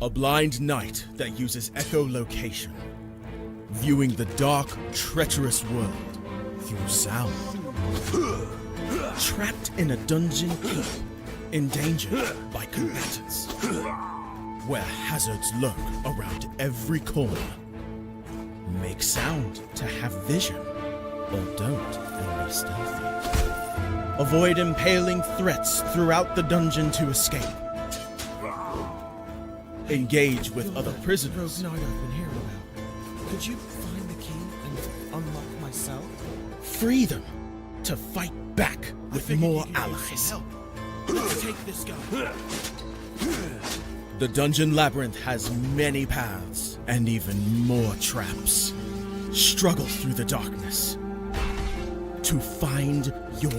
A blind knight that uses echolocation, viewing the dark, treacherous world through sound. Trapped in a dungeon keep, endangered by combatants, where hazards lurk around every corner. Make sound to have vision, or don't and be stealthy. Avoid impaling threats throughout the dungeon to escape. Engage with other prisoners. Rogue Knight I've been hearing about. Could you find the key and unlock my cell? Free them to fight back with more allies. Let's take this guy. The dungeon labyrinth has many paths and even more traps. Struggle through the darkness to find your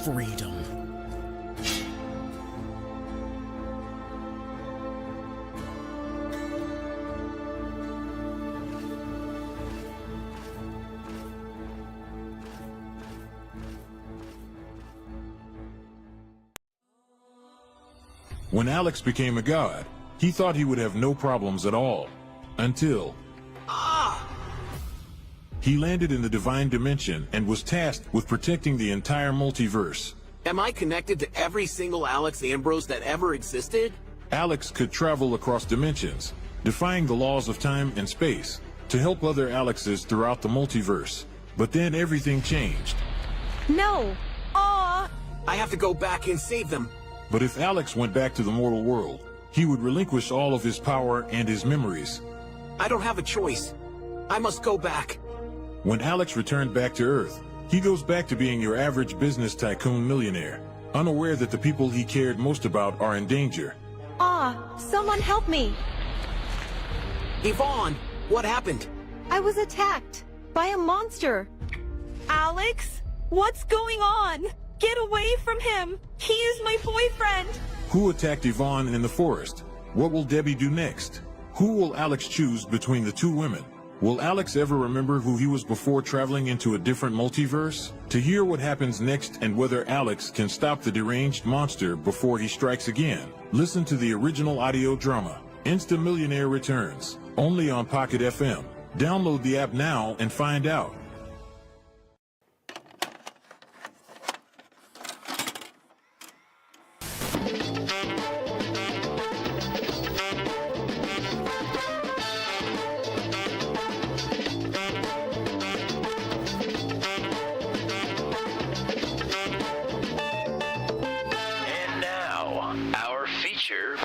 freedom. When Alex became a god, he thought he would have no problems at all. Until... he landed in the Divine Dimension and was tasked with protecting the entire multiverse. Am I connected to every single Alex Ambrose that ever existed? Alex could travel across dimensions, defying the laws of time and space, to help other Alexes throughout the multiverse. But then everything changed. No! Aw! I have to go back and save them. But if Alex went back to the mortal world, he would relinquish all of his power and his memories. I don't have a choice. I must go back. When Alex returned back to Earth, he goes back to being your average business tycoon millionaire, unaware that the people he cared most about are in danger. Someone help me! Yvonne, what happened? I was attacked by a monster. Alex? What's going on? Get away from him! He is my boyfriend! Who attacked Yvonne in the forest? What will Debbie do next? Who will Alex choose between the two women? Will Alex ever remember who he was before traveling into a different multiverse? To hear what happens next and whether Alex can stop the deranged monster before he strikes again, listen to the original audio drama, Insta Millionaire Returns, only on Pocket FM. Download the app now and find out.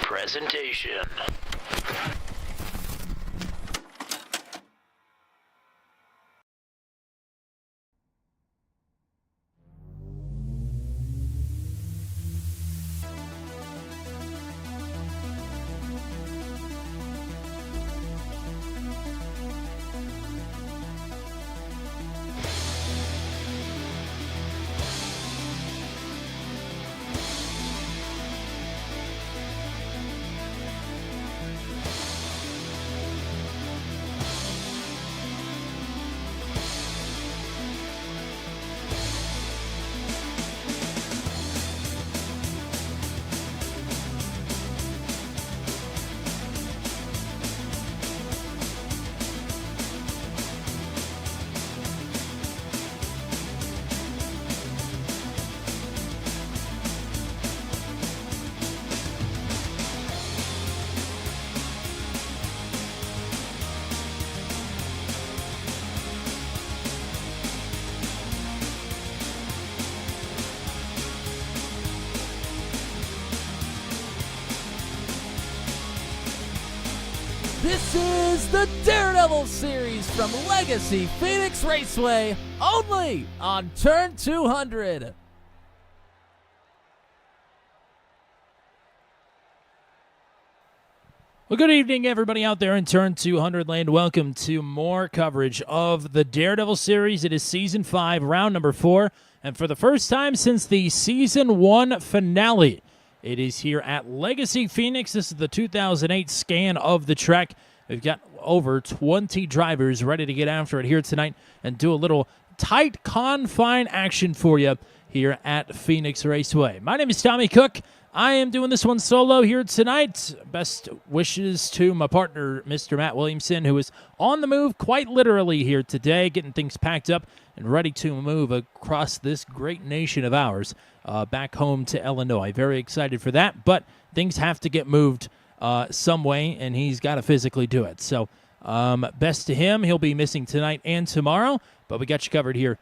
Presentation. This is the Daredevil series from Legacy Phoenix Raceway, only on Turn 200. Well, good evening, everybody out there in Turn 200 land. Welcome to more coverage of the Daredevil series. It is Season 5, Round number 4, and for the first time since the Season 1 finale, it is here at Legacy Phoenix. This is the 2008 scan of the track. We've got over 20 drivers ready to get after it here tonight and do a little tight confine action for you here at Phoenix Raceway. My name is Tommy Cook. I am doing this one solo here tonight. Best wishes to my partner, Mr. Matt Williamson, who is on the move quite literally here today, getting things packed up and ready to move across this great nation of ours back home to Illinois. Very excited for that, but things have to get moved some way, and he's got to physically do it. So best to him. He'll be missing tonight and tomorrow, but we got you covered here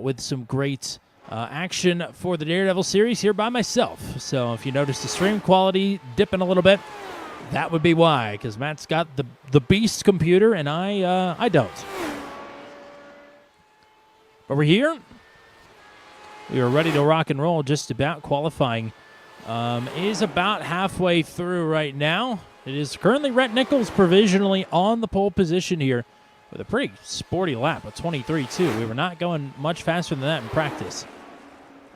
with some great action for the Daredevil series here by myself. So if you notice the stream quality dipping a little bit, that would be why, because Matt's got the beast computer and I don't. But we're here. We are ready to rock and roll just about. Qualifying is about halfway through right now. It is currently Rhett Nichols provisionally on the pole position here with a pretty sporty lap, a 23.2. We were not going much faster than that in practice.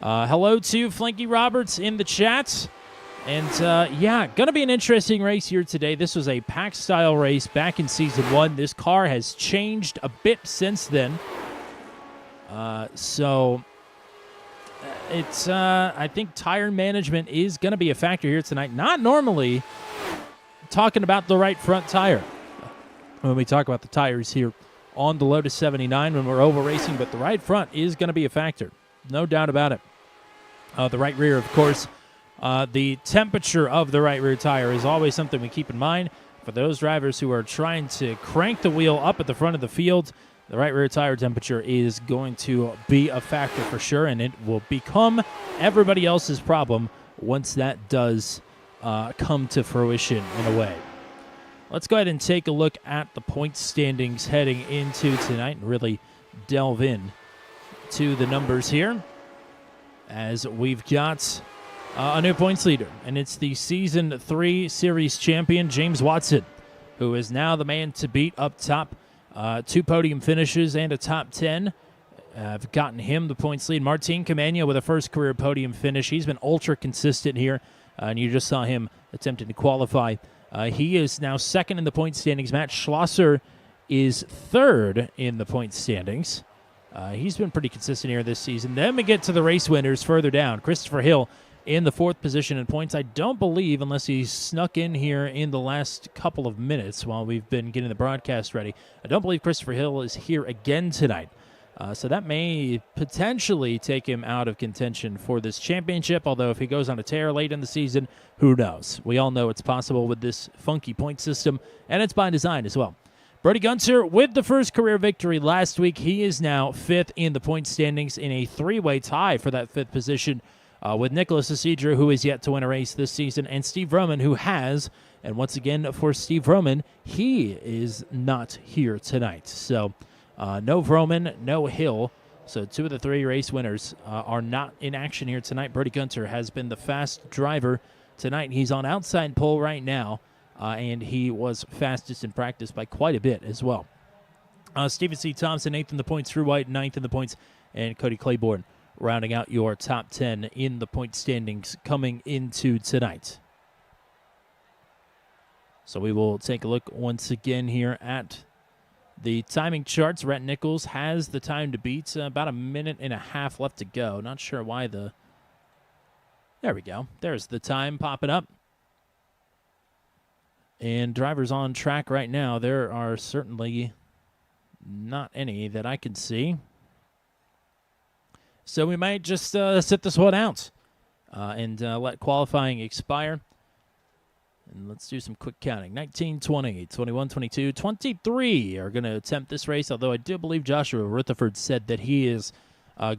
Hello to Flanky Roberts in the chat. And, yeah, going to be an interesting race here today. This was a pack-style race back in Season 1. This car has changed a bit since then. So it's, I think tire management is going to be a factor here tonight. Not normally talking about the right front tire when we talk about the tires here on the Lotus 79 when we're over racing, but the right front is going to be a factor. No doubt about it. The right rear, of course, the temperature of the right rear tire is always something we keep in mind. For those drivers who are trying to crank the wheel up at the front of the field, the right rear tire temperature is going to be a factor for sure, and it will become everybody else's problem once that does come to fruition in a way. Let's go ahead and take a look at the point standings heading into tonight and really delve in to the numbers here, as we've got a new points leader, and it's the Season 3 Series champion, James Watson, who is now the man to beat up top. 2 podium finishes and a top 10 have gotten him the points lead. Martin Camano with a first career podium finish. He's been ultra consistent here, and you just saw him attempting to qualify. He is now second in the point standings. Matt Schlosser is third in the point standings. He's been pretty consistent here this season. Then we get to the race winners further down. Christopher Hill in the 4th position in points. I don't believe, unless he snuck in here in the last couple of minutes while we've been getting the broadcast ready, I don't believe Christopher Hill is here again tonight. So that may potentially take him out of contention for this championship, although if he goes on a tear late in the season, who knows? We all know it's possible with this funky point system, and it's by design as well. Brody Gunter with the first career victory last week. He is now 5th in the point standings in a 3-way tie for that 5th position with Nicholas Isidro, who is yet to win a race this season, and Steve Roman, who has. And once again, for Steve Roman, he is not here tonight. So no Roman, no Hill. So 2 of the 3 race winners are not in action here tonight. Brody Gunter has been the fast driver tonight. He's on outside pole right now. And he was fastest in practice by quite a bit as well. Stephen C. Thompson, 8th in the points. Drew White, 9th in the points. And Cody Claiborne rounding out your top 10 in the point standings coming into tonight. So we will take a look once again here at the timing charts. Rhett Nichols has the time to beat. About a minute and a half left to go. Not sure why the... There we go. There's the time popping up. And drivers on track right now, there are certainly not any that I can see. So we might just sit this one out and let qualifying expire. And let's do some quick counting. 19, 20, 21, 22, 23 are going to attempt this race, although I do believe Joshua Rutherford said that he is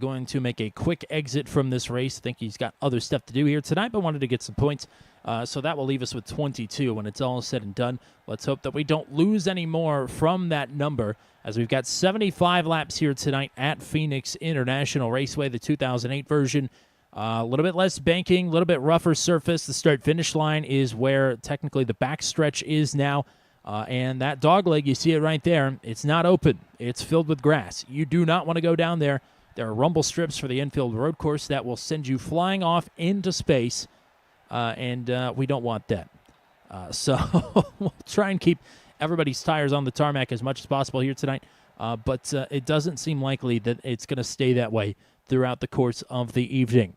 going to make a quick exit from this race. I think he's got other stuff to do here tonight, but wanted to get some points. So that will leave us with 22 when it's all said and done. Let's hope that we don't lose any more from that number, as we've got 75 laps here tonight at Phoenix International Raceway, the 2008 version. A little bit less banking, a little bit rougher surface. The start-finish line is where technically the backstretch is now. And that dogleg, you see it right there, it's not open. It's filled with grass. You do not want to go down there. There are rumble strips for the infield road course that will send you flying off into space. And we don't want that. So we'll try and keep everybody's tires on the tarmac as much as possible here tonight. But it doesn't seem likely that it's going to stay that way throughout the course of the evening.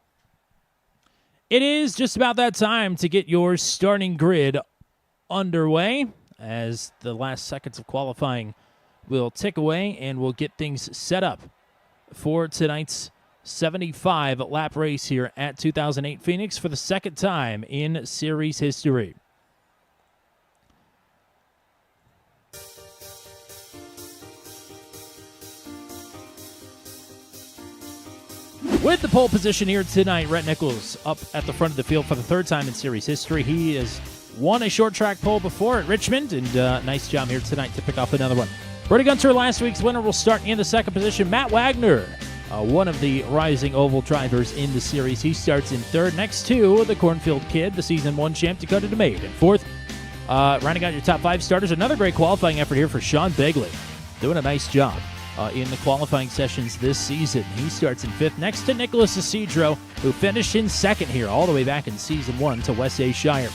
It is just about that time to get your starting grid underway as the last seconds of qualifying will tick away and we'll get things set up for tonight's 75-lap race here at 2008 Phoenix for the second time in series history. With the pole position here tonight, Rhett Nichols up at the front of the field for the third time in series history. He has won a short track pole before at Richmond, and nice job here tonight to pick off another one. Brody Gunter, last week's winner, will start in the second position. Matt Wagner, one of the rising oval drivers in the series. He starts in third, next to the Cornfield Kid, the Season 1 champ, Dakota DeMade. In fourth, rounding out your top 5 starters, another great qualifying effort here for Sean Begley. Doing a nice job in the qualifying sessions this season. He starts in fifth, next to Nicholas Isidro, who finished in second here, all the way back in Season 1 to West A. Shire.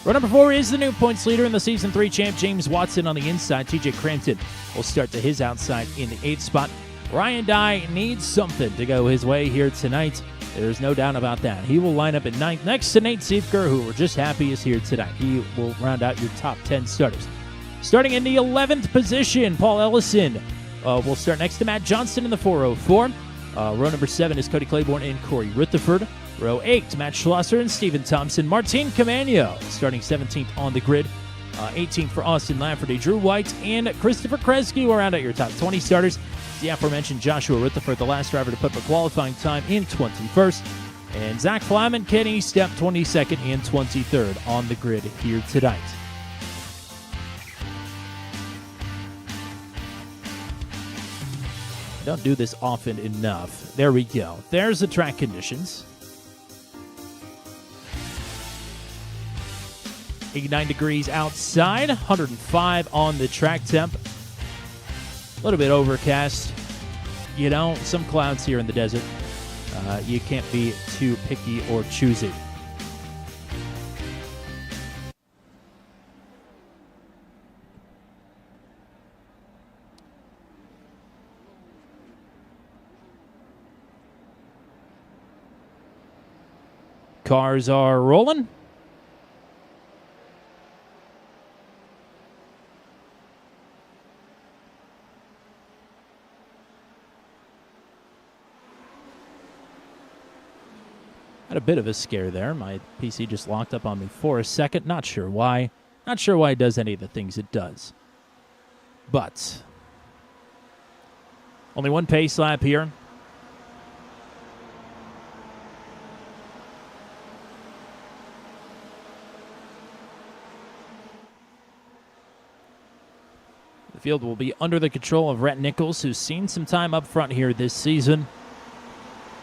Row number 4 is the new points leader in the Season 3 champ, James Watson on the inside. TJ Crampton will start to his outside in the 8th spot. Ryan Dye needs something to go his way here tonight. There's no doubt about that. He will line up at 9th next to Nate Siefker, who we're just happy is here tonight. He will round out your top 10 starters. Starting in the 11th position, Paul Ellison will start next to Matt Johnston in the 404. Row number 7 is Cody Claiborne and Corey Rutherford. Row 8, Matt Schlosser and Stephen Thompson. Martin Camano starting 17th on the grid. 18th for Austin Lafferty. Drew White and Christopher Kresge will round out your top 20 starters. The aforementioned Joshua Rutherford, the last driver to put the qualifying time in 21st. And Zach Flaman, Kenny Step 22nd and 23rd on the grid here tonight. I don't do this often enough. There we go. There's the track conditions. 89 degrees outside, 105 on the track temp. A little bit overcast. You know, some clouds here in the desert. You can't be too picky or choosy. Cars are rolling. Had a bit of a scare there. My PC just locked up on me for a second. Not sure why. Not sure why it does any of the things it does. But only one pace lap here. The field will be under the control of Rhett Nichols, who's seen some time up front here this season.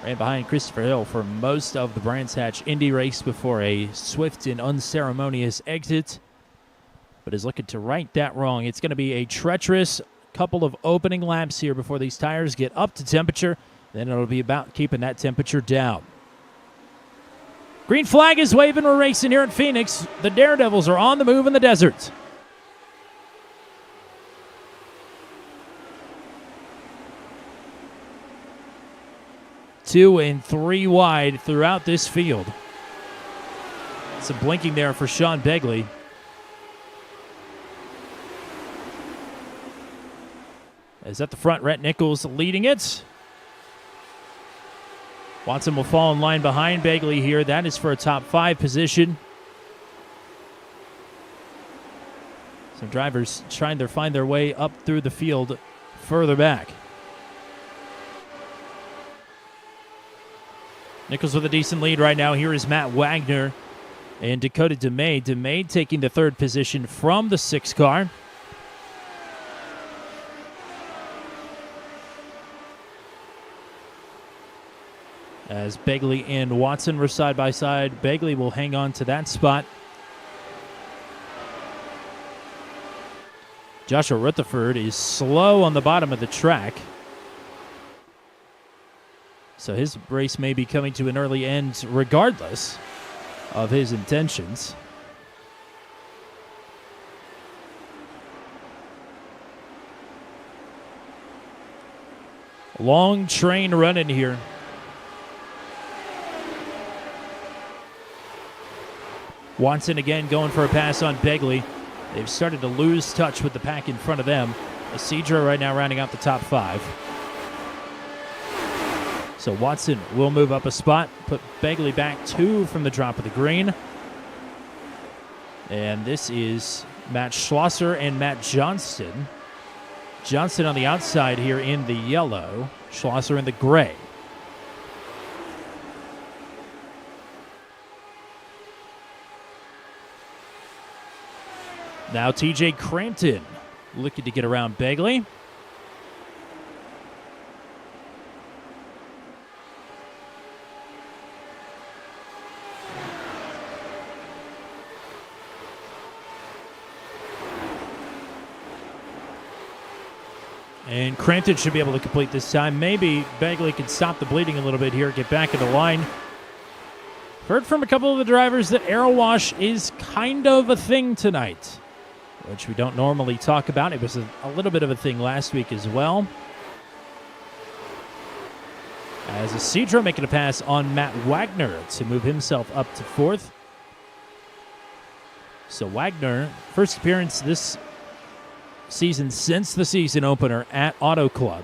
Ran behind Christopher Hill for most of the Brands Hatch Indy race before a swift and unceremonious exit, but is looking to right that wrong. It's going to be a treacherous couple of opening laps here before these tires get up to temperature. Then it'll be about keeping that temperature down. Green flag is waving. We're racing here in Phoenix. The Daredevils are on the move in the desert. Two and three wide throughout this field. Some blinking there for Sean Begley. As at the front, Rhett Nichols leading it. Watson will fall in line behind Begley here. That is for a top 5 position. Some drivers trying to find their way up through the field further back. Nichols with a decent lead right now. Here is Matt Wagner and Dakota DeMade. DeMade taking the 3rd position from the 6 car. As Begley and Watson were side by side, Begley will hang on to that spot. Joshua Rutherford is slow on the bottom of the track, so his race may be coming to an early end regardless of his intentions. Long train running here. Watson again going for a pass on Begley. They've started to lose touch with the pack in front of them. Isidro right now rounding out the top 5. So Watson will move up a spot, put Begley back 2 from the drop of the green. And this is Matt Schlosser and Matt Johnston. Johnston on the outside here in the yellow, Schlosser in the gray. Now TJ Crampton looking to get around Begley. And Crampton should be able to complete this time. Maybe Begley can stop the bleeding a little bit here, get back in the line. Heard from a couple of the drivers that aero wash is kind of a thing tonight, which we don't normally talk about. It was a little bit of a thing last week as well. As Isidro making a pass on Matt Wagner to move himself up to 4th. So Wagner, first appearance this season since the season opener at Auto Club.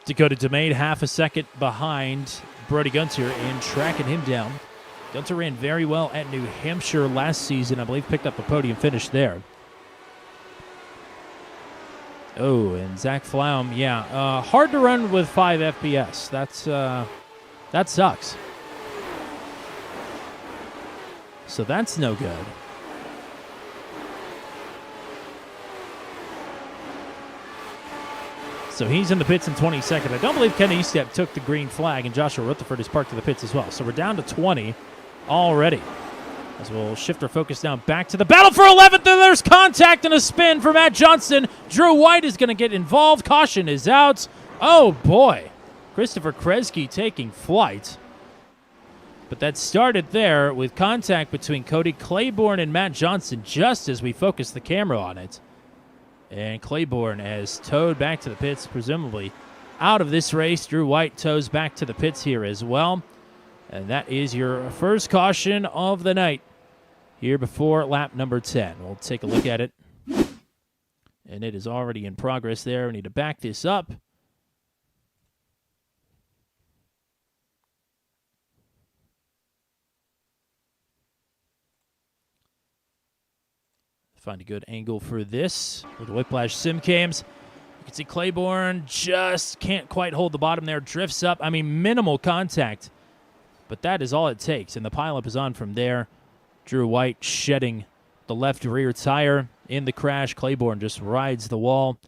Dakota DeMade half a second behind Brody Gunter and tracking him down. Gunter ran very well at New Hampshire last season. I believe picked up a podium finish there. Oh, and Zach Flaum, yeah. Hard to run with 5 FPS. That sucks. So that's no good. So he's in the pits in 22nd. I don't believe Ken Estep took the green flag, and Joshua Rutherford is parked in the pits as well. So we're down to 20 already. As we'll shift our focus down back to the battle for 11th, and there's contact and a spin for Matt Johnston. Drew White is going to get involved. Caution is out. Oh, boy. Christopher Kresge taking flight. But that started there with contact between Cody Claiborne and Matt Johnston just as we focused the camera on it. And Claiborne has towed back to the pits, presumably out of this race. Drew White tows back to the pits here as well. And that is your first caution of the night here before lap number 10. We'll take a look at it. And it is already in progress there. We need to back this up. Find a good angle for this with the Whiplash sim cams. You can see Claiborne just can't quite hold the bottom there. Drifts up. I mean, minimal contact. But that is all it takes. And the pileup is on from there. Drew White shedding the left rear tire in the crash. Claiborne just rides the wall.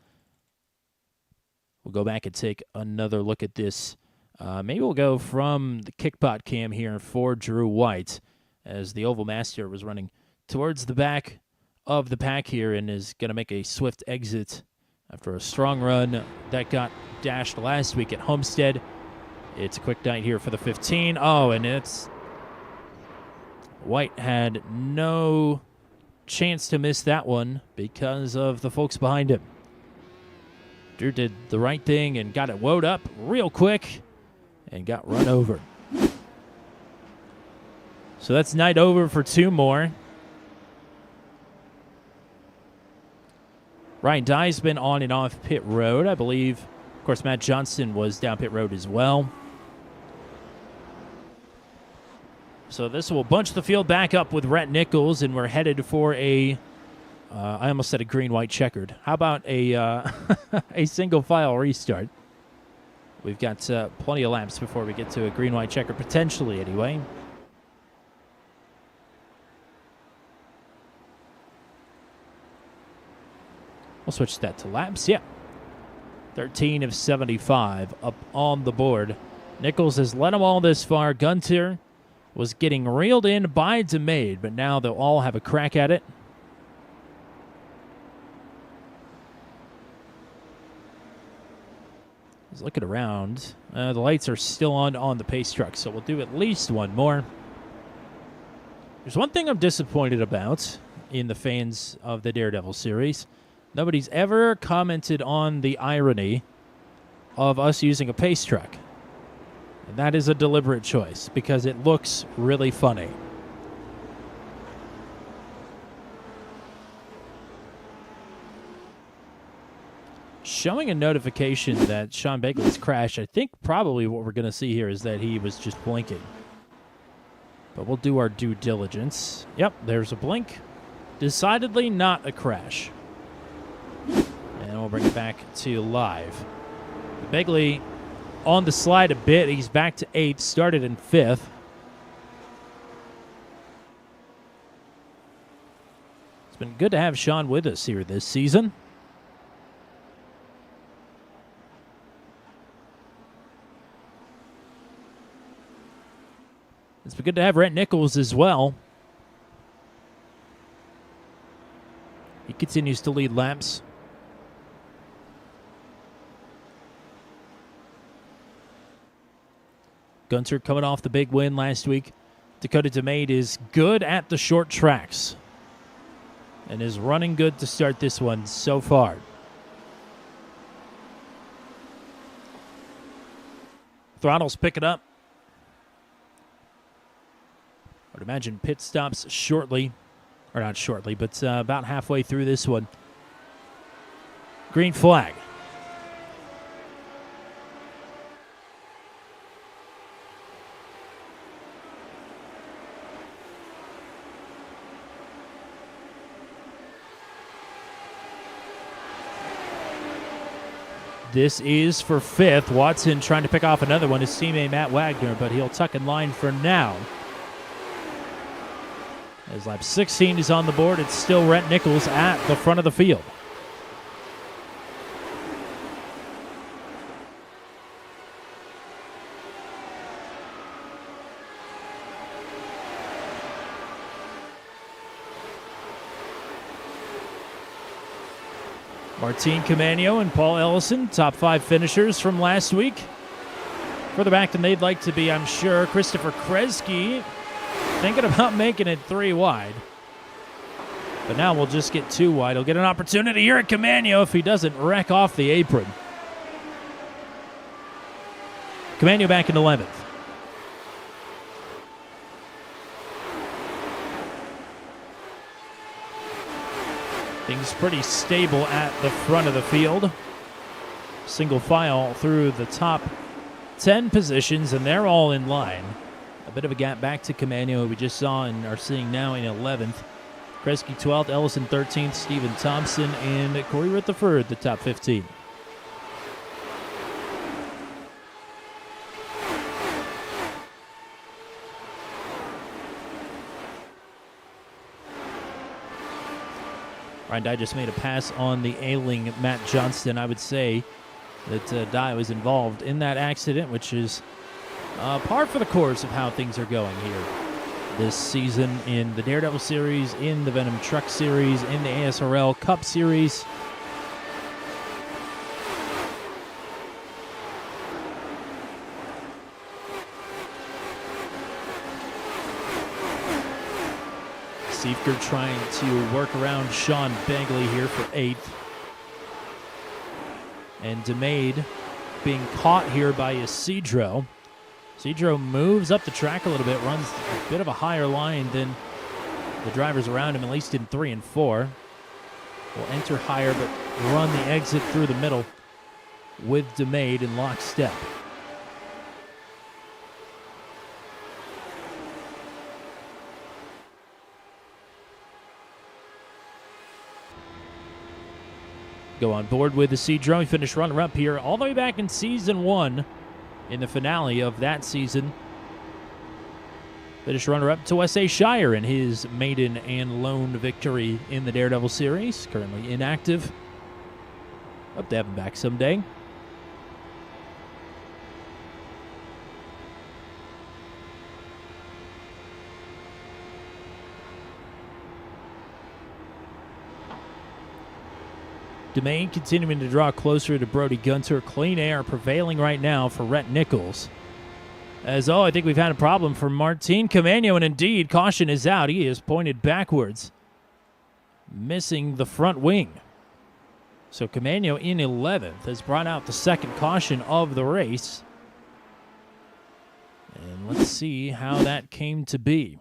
We'll go back and take another look at this. Maybe we'll go from the kickpot cam here for Drew White as the Oval Master was running towards the back of the pack here and is going to make a swift exit after a strong run that got dashed last week at Homestead. It's a quick night here for the 15. Oh, and it's White had no chance to miss that one because of the folks behind him. Drew did the right thing and got it woed up real quick and got run over. So that's night over for 2 more. Ryan Dye's been on and off pit road, I believe. Of course, Matt Johnston was down pit road as well. So this will bunch the field back up with Rhett Nichols, and we're headed for a, I almost said a green-white checkered. How about a a single-file restart? We've got plenty of laps before we get to a green-white checkered, potentially anyway. We'll switch that to laps, yeah. 13 of 75 up on the board. Nichols has led them all this far. Gunter was getting reeled in by DeMade, but now they'll all have a crack at it. He's looking around. The lights are still on the pace truck, so we'll do at least one more. There's one thing I'm disappointed about, in the fans of the Daredevil series. Nobody's ever commented on the irony of us using a pace truck. And that is a deliberate choice because it looks really funny. Showing a notification that Sean Begley's crashed, I think probably what we're going to see here is that he was just blinking. But we'll do our due diligence. Yep, there's a blink. Decidedly not a crash. And we'll bring it back to live. Begley on the slide a bit. He's back to 8th, started in 5th. It's been good to have Sean with us here this season. It's been good to have Rhett Nichols as well. He continues to lead laps. Gunter coming off the big win last week. Dakota DeMade is good at the short tracks and is running good to start this one so far. Throttle's picking up. I would imagine pit stops shortly, or not shortly, but about halfway through this one. Green flag. This is for 5th. Watson trying to pick off another one, his teammate Matt Wagner, but he'll tuck in line for now. As lap 16 is on the board, it's still Rhett Nichols at the front of the field. Martin Camano and Paul Ellison, top 5 finishers from last week. Further back than they'd like to be, I'm sure. Christopher Kresge thinking about making it 3 wide. But now we'll just get 2 wide. He'll get an opportunity here at Camano if he doesn't wreck off the apron. Camano back in 11th. Things pretty stable at the front of the field. Single file through the top 10 positions, and they're all in line. A bit of a gap back to Camano, we just saw and are seeing now in 11th. Kresge 12th, Ellison 13th, Stephen Thompson, and Corey Rutherford, the top 15. Ryan Dye just made a pass on the ailing Matt Johnston. I would say that Dye was involved in that accident, which is par for the course of how things are going here this season in the Daredevil series, in the Venom Truck series, in the ASRL Cup series. Seifker trying to work around Sean Begley here for 8th. And DeMade being caught here by Isidro. Isidro moves up the track a little bit, runs a bit of a higher line than the drivers around him, at least in 3 and 4. Will enter higher, but run the exit through the middle with DeMade in lockstep. Go on board with Isidro. He finished runner-up here all the way back in Season 1 in the finale of that season. Finished runner-up to S.A. Shire in his maiden and lone victory in the Daredevil series. Currently inactive. Hope to have him back someday. DeMade continuing to draw closer to Brody Gunter. Clean air prevailing right now for Rhett Nichols. As, I think we've had a problem for Martin Camano, and indeed, caution is out. He is pointed backwards. missing the front wing. So Camano in 11th has brought out the second caution of the race. And let's see how that came to be.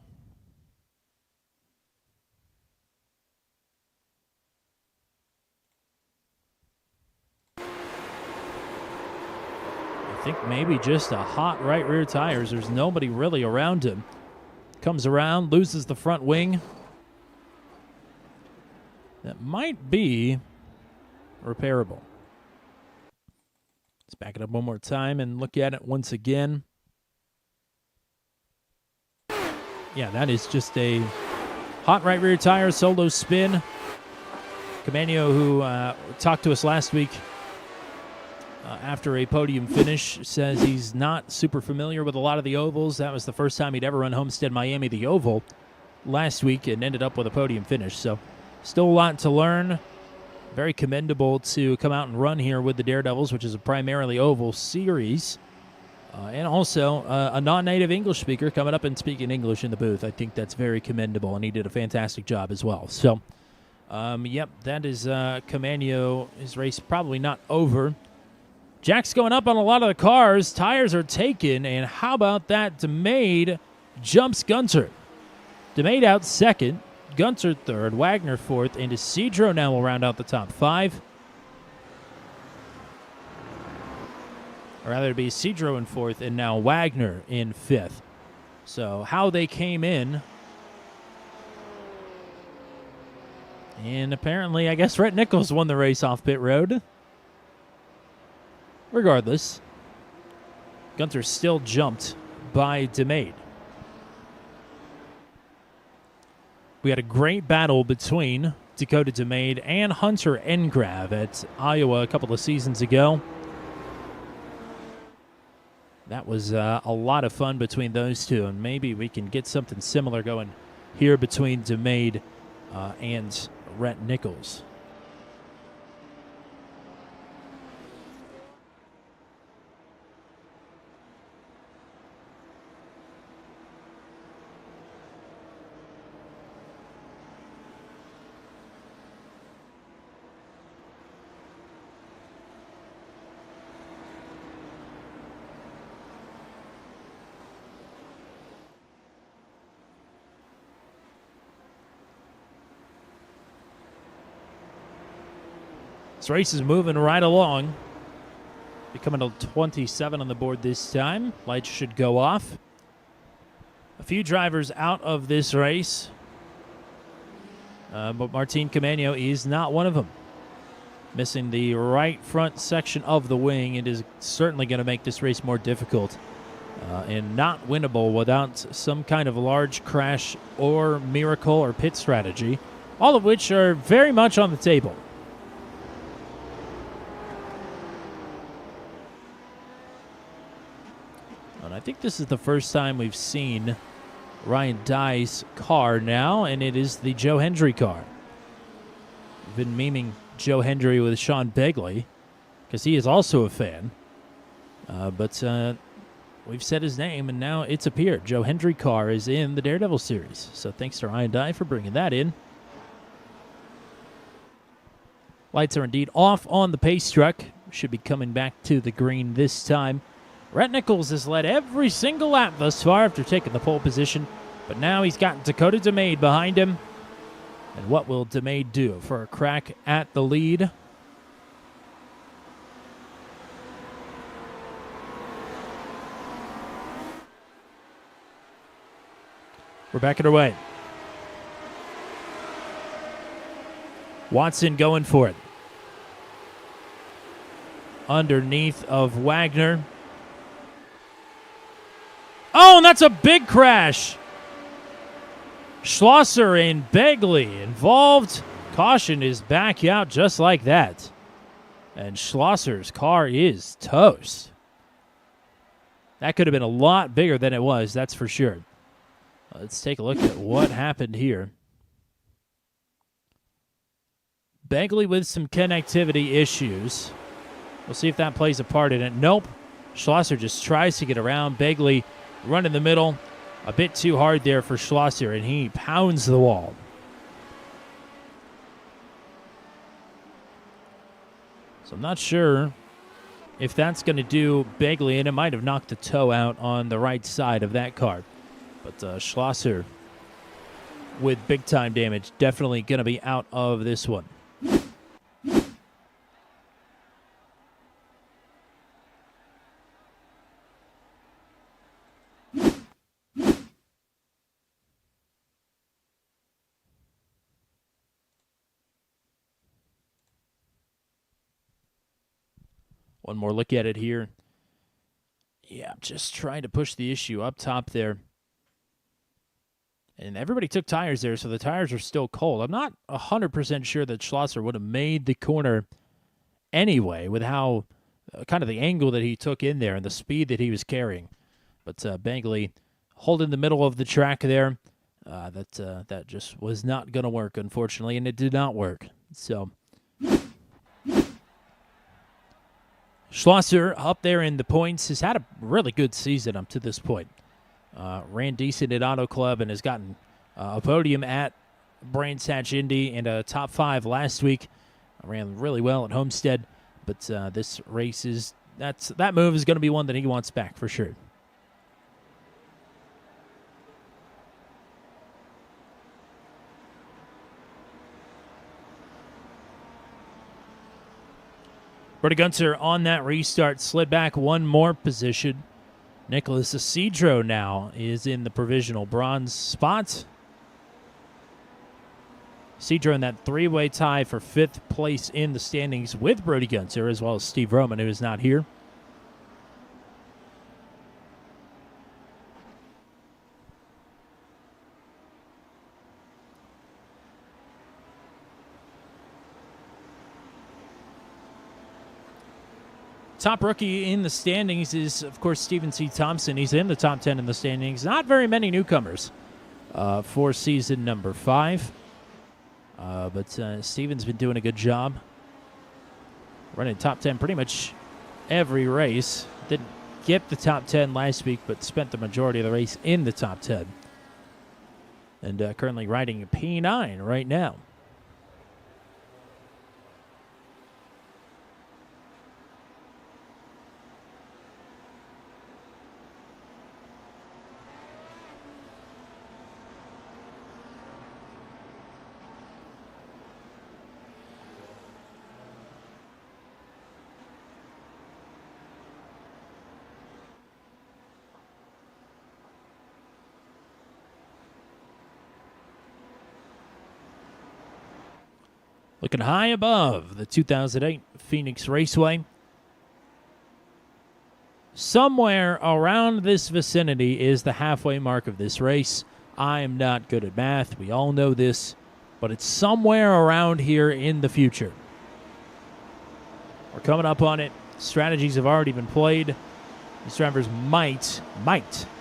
I think maybe just a hot right rear tires. There's nobody really around him. Comes around, loses the front wing. That might be repairable. Let's back it up one more time and look at it once again. Yeah, that is just a hot right rear tire, solo spin. Camano, who talked to us last week after a podium finish, says he's not super familiar with a lot of the ovals. That was the first time he'd ever run Homestead Miami, the oval, last week, and ended up with a podium finish. So still a lot to learn. Very commendable to come out and run here with the Daredevils, which is a primarily oval series. And also a non-native English speaker coming up and speaking English in the booth. I think that's very commendable, and he did a fantastic job as well. So, yep, that is Camano. His race probably not over. Jack's going up on a lot of the cars. Tires are taken, and how about that? DeMade jumps Gunter. DeMade out second, Gunter third, Wagner fourth, and Isidro now will round out the top five. Or rather, it'd be Isidro in fourth, and now Wagner in fifth. So how they came in. And apparently, I guess Rhett Nichols won the race off pit road. Regardless, Gunter still jumped by DeMade. We had a great battle between Dakota DeMade and Hunter Engrav at Iowa a couple of seasons ago. That was a lot of fun between those two, and maybe we can get something similar going here between DeMade and Rhett Nichols. This race is moving right along. Becoming a 27 on the board this time. Lights should go off. A few drivers out of this race. But Martin Camano is not one of them. Missing the right front section of the wing. It is certainly going to make this race more difficult. And not winnable without some kind of large crash or miracle or pit strategy. All of which are very much on the table. And I think this is the first time we've seen Ryan Dye's car now, and it is the Joe Hendry car. We've been memeing Joe Hendry with Sean Begley because he is also a fan. But we've said his name, and now it's appeared. Joe Hendry car is in the Daredevil series. So thanks to Ryan Dye for bringing that in. Lights are indeed off on the pace truck. Should be coming back to the green this time. Rhett Nichols has led every single lap thus far after taking the pole position, but now he's got Dakota DeMade behind him. And what will DeMade do for a crack at the lead? We're back underway. Watson going for it. Underneath of Wagner. Oh, and that's a big crash. Schlosser and Begley involved. Caution is back out just like that. And Schlosser's car is toast. That could have been a lot bigger than it was, that's for sure. Let's take a look at what happened here. Begley with some connectivity issues. We'll see if that plays a part in it. Nope. Schlosser just tries to get around. Begley run in the middle. A bit too hard there for Schlosser, and he pounds the wall. So I'm not sure if that's going to do Begley, and it might have knocked the toe out on the right side of that car. But Schlosser with big-time damage, definitely going to be out of this one. One more look at it here. Yeah, I'm just trying to push the issue up top there. And everybody took tires there, so the tires are still cold. I'm not 100% sure that Schlosser would have made the corner anyway with how kind of the angle that he took in there and the speed that he was carrying. But Begley holding the middle of the track there. That just was not going to work, unfortunately, and it did not work. So Schlosser up there in the points has had a really good season up to this point. Ran decent at Auto Club and has gotten a podium at Brands Hatch Indy and a top 5 last week. Ran really well at Homestead, but this race that move is going to be one that he wants back for sure. Brody Gunter on that restart slid back one more position. Nicholas Isidro now is in the provisional bronze spot. Isidro in that 3-way tie for 5th place in the standings with Brody Gunter, as well as Steve Roman, who is not here. Top rookie in the standings is, of course, Stephen C. Thompson. He's in the top 10 in the standings. Not very many newcomers for season number 5. But Stephen's been doing a good job. Running top 10 pretty much every race. Didn't get the top 10 last week, but spent the majority of the race in the top 10. And currently riding a P9 right now. Looking high above the 2008 Phoenix Raceway. Somewhere around this vicinity is the halfway mark of this race. I am not good at math. We all know this. But it's somewhere around here in the future. We're coming up on it. Strategies have already been played. These drivers might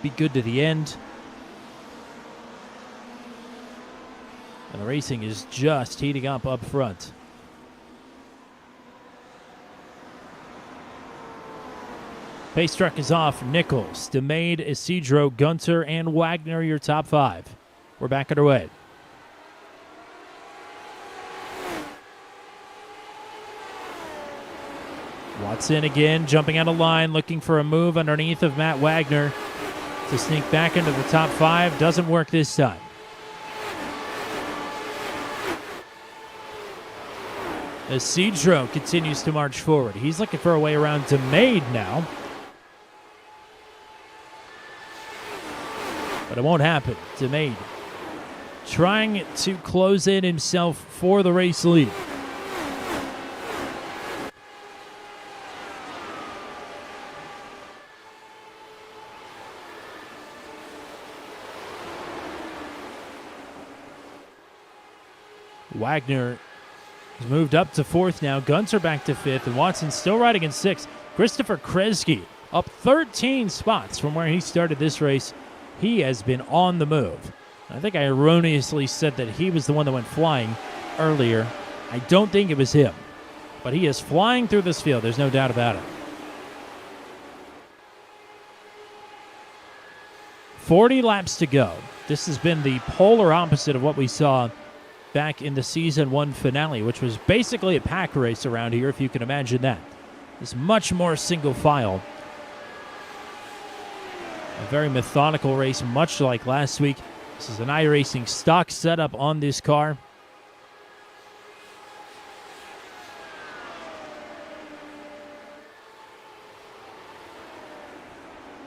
be good to the end. And the racing is just heating up front. Pace truck is off. Nichols, DeMade, Isidro, Gunter, and Wagner, your top 5. We're back underway. Watson again, jumping out of line, looking for a move underneath of Matt Wagner to sneak back into the top 5. Doesn't work this time. Isidro continues to march forward. He's looking for a way around DeMade now. But it won't happen. DeMade trying to close in himself for the race lead. Wagner has moved up to 4th now. Gunter back to 5th, and Watson still riding in 6th. Christopher Kresge up 13 spots from where he started this race. He has been on the move. I think I erroneously said that he was the one that went flying earlier. I don't think it was him. But he is flying through this field. There's no doubt about it. 40 laps to go. This has been the polar opposite of what we saw back in the Season 1 finale, which was basically a pack race around here, if you can imagine that. It's much more single file. A very methodical race, much like last week. This is an iRacing stock setup on this car.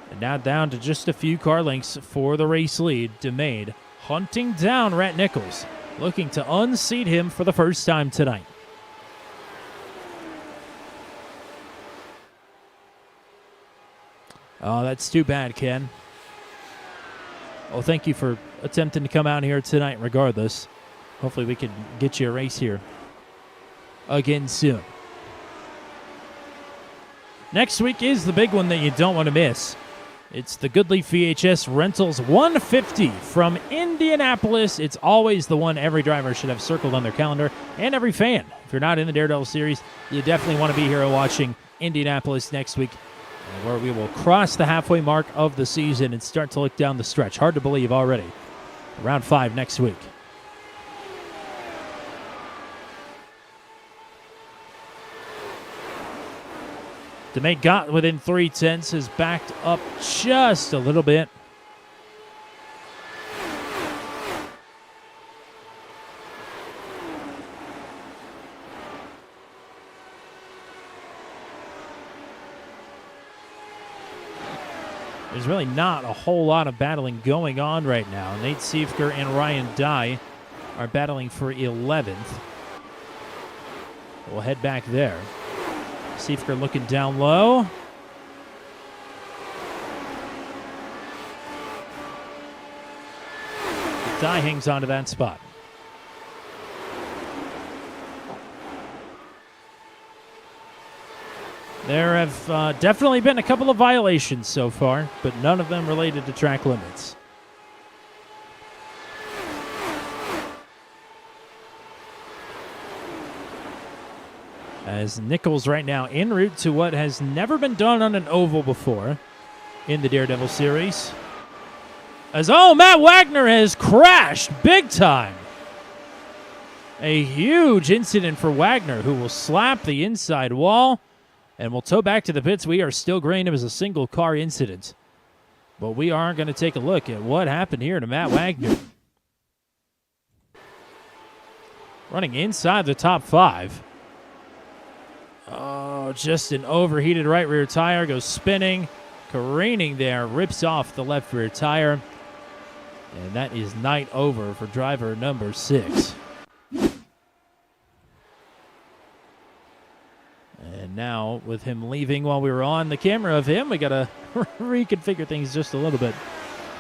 And now down to just a few car lengths for the race lead. DeMade hunting down Rhett Nichols, looking to unseat him for the first time tonight. Oh, that's too bad, Ken. Well, thank you for attempting to come out here tonight regardless. Hopefully we can get you a race here again soon. Next week is the big one that you don't want to miss. It's the Goodleaf VHS Rentals 150 from Indianapolis. It's always the one every driver should have circled on their calendar, and every fan. If you're not in the Daredevil series, you definitely want to be here watching Indianapolis next week, where we will cross the halfway mark of the season and start to look down the stretch. Hard to believe already. Round 5 next week. DeMay got within 3/10, has backed up just a little bit. There's really not a whole lot of battling going on right now. Nate Siefker and Ryan Dye are battling for 11th. We'll head back there. Siefker looking down low. Dye hangs on to that spot. There have definitely been a couple of violations so far, but none of them related to track limits. As Nichols right now en route to what has never been done on an oval before in the Daredevil series. As, Matt Wagner has crashed big time. A huge incident for Wagner, who will slap the inside wall and will tow back to the pits. We are still grading him as a single car incident. But we are going to take a look at what happened here to Matt Wagner. Running inside the top 5. Oh, just an overheated right rear tire. Goes spinning, careening there. Rips off the left rear tire. And that is night over for driver number 6. And now, with him leaving while we were on the camera of him, we got to reconfigure things just a little bit.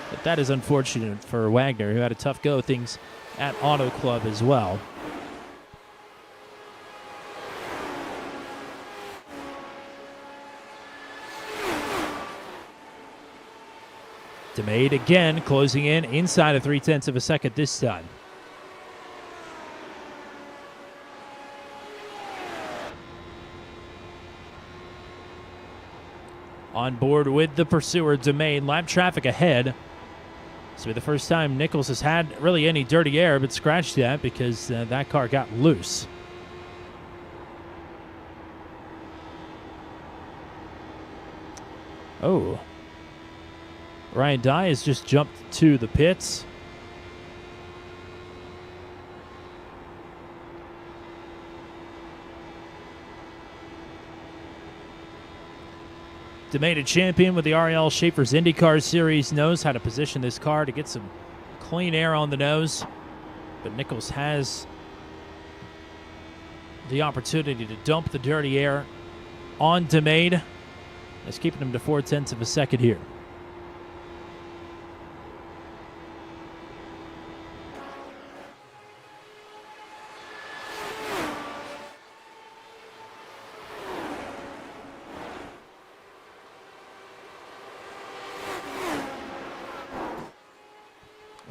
But that is unfortunate for Wagner, who had a tough go of things at Auto Club as well. DeMade again, closing in inside of 0.3 of a second this time. On board with the pursuer, DeMade. Lap traffic ahead. This will be the first time Nichols has had really any dirty air, but scratched that because that car got loose. Oh. Ryan Dye has just jumped to the pits. DeMade, a champion with the Ariel Schaefer's IndyCar Series, knows how to position this car to get some clean air on the nose. But Nichols has the opportunity to dump the dirty air on DeMade. That's keeping him to 0.4 of a second here.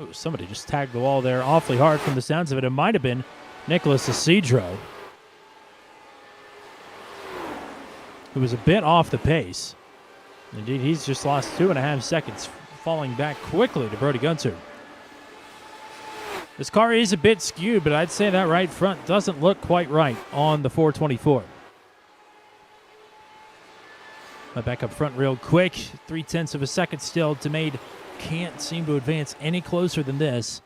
Oh, somebody just tagged the wall there awfully hard from the sounds of it. It might have been Nicholas Isidro, who was a bit off the pace. Indeed, he's just lost 2.5 seconds, falling back quickly to Brody Gunter. This car is a bit skewed, but I'd say that right front doesn't look quite right on the 424. Back up front real quick. 0.3 of a second still. DeMade can't seem to advance any closer than this.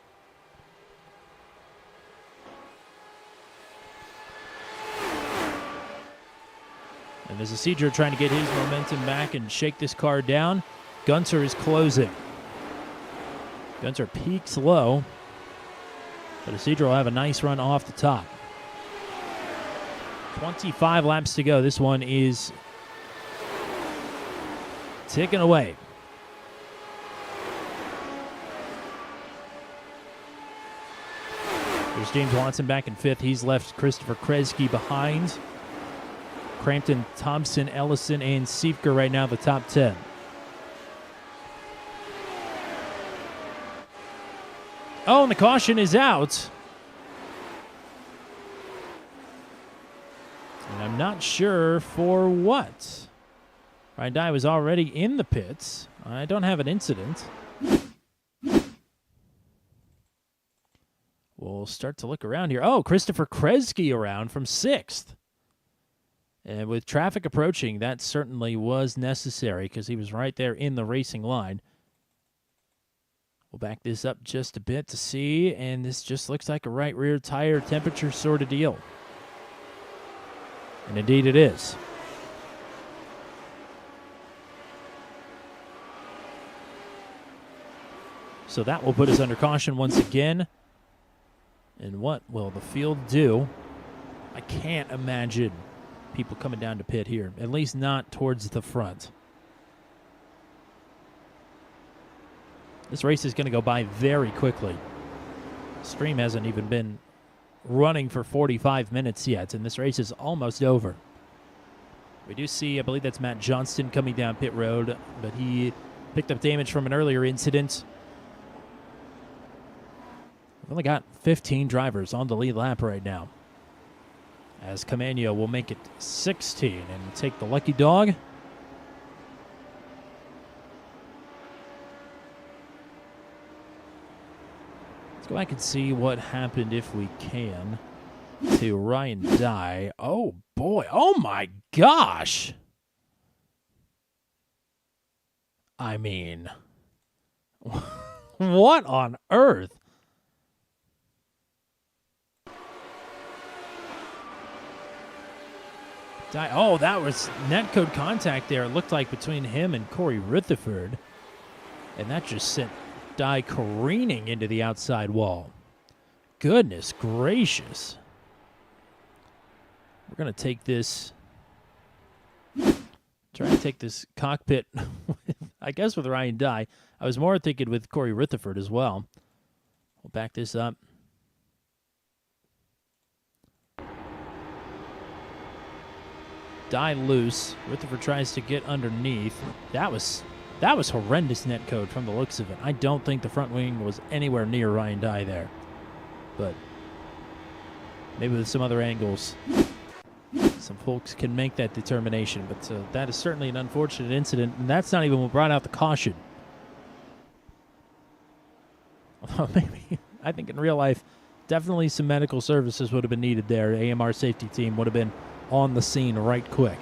And there's Isidro trying to get his momentum back and shake this car down. Gunter is closing. Gunter peaks low, but Isidro will have a nice run off the top. 25 laps to go. This one is ticking away. There's James Watson back in 5th. He's left Christopher Kresge behind. Crampton, Thompson, Ellison, and Siefker right now the top 10. Oh, and the caution is out. And I'm not sure for what. Ryan Dye was already in the pits. I don't have an incident. We'll start to look around here. Oh, Christopher Kresge around from 6th. And with traffic approaching, that certainly was necessary because he was right there in the racing line. We'll back this up just a bit to see, and this just looks like a right rear tire temperature sort of deal. And indeed it is. So that will put us under caution once again. And what will the field do? I can't imagine people coming down to pit here, at least not towards the front. This race is going to go by very quickly. Stream hasn't even been running for 45 minutes yet, and this race is almost over. We do see, I believe that's Matt Johnston coming down pit road, but he picked up damage from an earlier incident. We've only got 15 drivers on the lead lap right now, as Camano will make it 16 and take the lucky dog. Let's go back and see what happened, if we can, to Ryan Dye. Oh, boy. Oh, my gosh. I mean, what on earth? Oh, that was netcode contact there. It looked like between him and Corey Rutherford. And that just sent Dye careening into the outside wall. Goodness gracious. We're going to take this. Try to take this cockpit, I guess, with Ryan Dye. I was more thinking with Corey Rutherford as well. We'll back this up. Dye loose. Rutherford tries to get underneath. That was horrendous netcode from the looks of it. I don't think the front wing was anywhere near Ryan Dye there. But maybe with some other angles, some folks can make that determination. But that is certainly an unfortunate incident, and that's not even what brought out the caution. Although maybe, I think in real life, definitely some medical services would have been needed there. AMR safety team would have been on the scene right quick.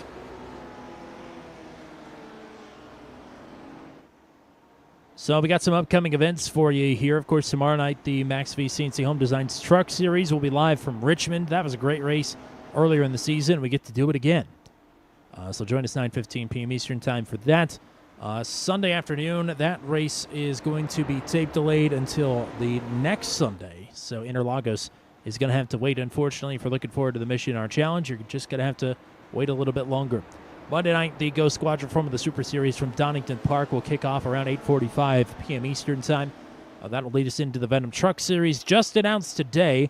So we got some upcoming events for you here. Of course, tomorrow night, the Max v CNC Home Designs Truck Series will be live from Richmond. That was a great race earlier in the season. We get to do it again. So join us 9:15 p.m. Eastern time for that. Sunday afternoon, that race is going to be tape delayed until the next Sunday. So Interlagos is going to have to wait, unfortunately. If you're looking forward to the Mission R Challenge, you're just going to have to wait a little bit longer. Monday night, the Ghost Squadron Formula Super Series from Donington Park will kick off around 8:45 p.m. Eastern time. That'll lead us into the Venom Truck Series, just announced today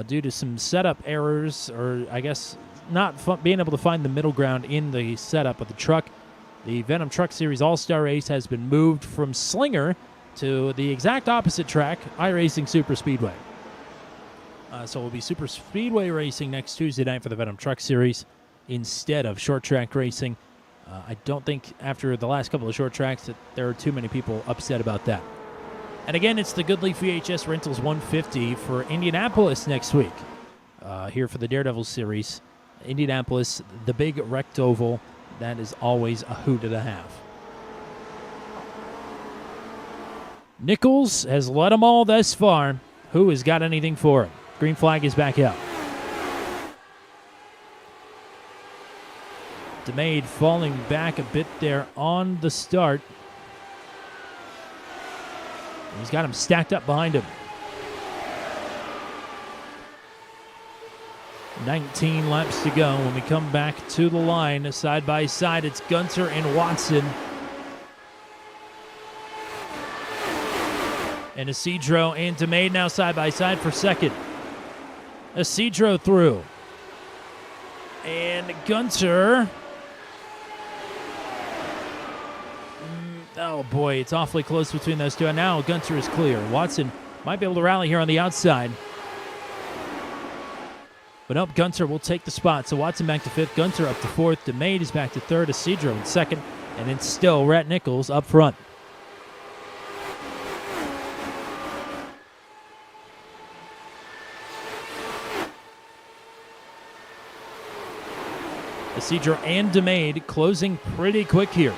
due to some setup errors, or I guess not being able to find the middle ground in the setup of the truck. The Venom Truck Series All-Star Race has been moved from Slinger to the exact opposite track, iRacing Super Speedway. So we'll be Super Speedway racing next Tuesday night for the Venom Truck Series instead of short track racing. I don't think after the last couple of short tracks that there are too many people upset about that. And again, it's the Goodleaf VHS Rentals 150 for Indianapolis next week. Here for the Daredevil series. Indianapolis, the big rect oval. That is always a hoot and a half. Nichols has led them all thus far. Who has got anything for him? Green flag is back out. DeMade falling back a bit there on the start. He's got him stacked up behind him. 19 laps to go. When we come back to the line, side by side, it's Gunter and Watson. And Isidro and DeMade now side by side for second. Isidro through. And Gunter. Oh boy, it's awfully close between those two. And now Gunter is clear. Watson might be able to rally here on the outside. But nope, Gunter will take the spot. So Watson back to fifth, Gunter up to fourth, DeMade is back to third, Isidro in second, and then still Rat Nichols up front. Isidro and DeMade closing pretty quick here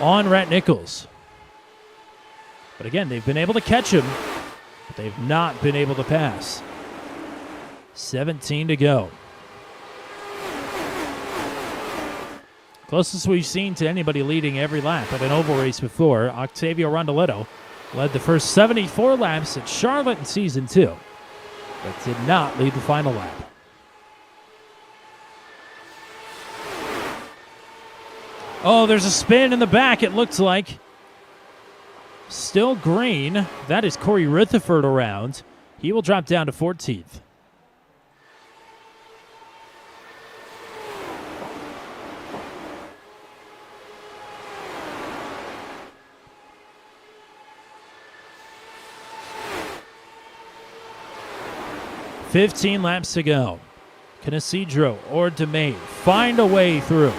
on Rat Nichols. But again, they've been able to catch him, but they've not been able to pass. 17 to go. Closest we've seen to anybody leading every lap at an oval race before. Octavio Rondoletto led the first 74 laps at Charlotte in Season 2, but did not lead the final lap. Oh, there's a spin in the back, it looks like. Still green. That is Corey Rutherford around. He will drop down to 14th. $15 laps to go. Can Isidro or DeMade find a way through?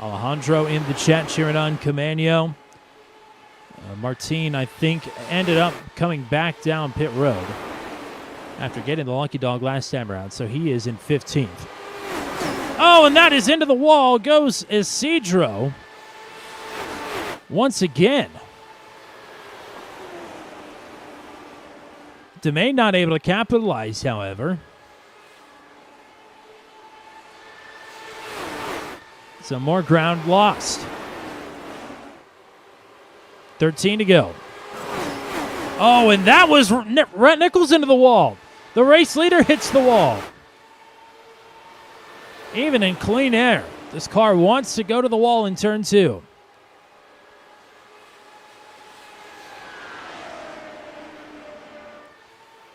Alejandro in the chat cheering on Camano. Martin, I think, ended up coming back down pit road after getting the lucky dog last time around, so he is in 15th. Oh, and that is into the wall goes Isidro once again. DeMay not able to capitalize, however. So more ground lost. 13 to go. Oh, and that was Rhett Nichols into the wall. The race leader hits the wall. Even in clean air, this car wants to go to the wall in turn 2.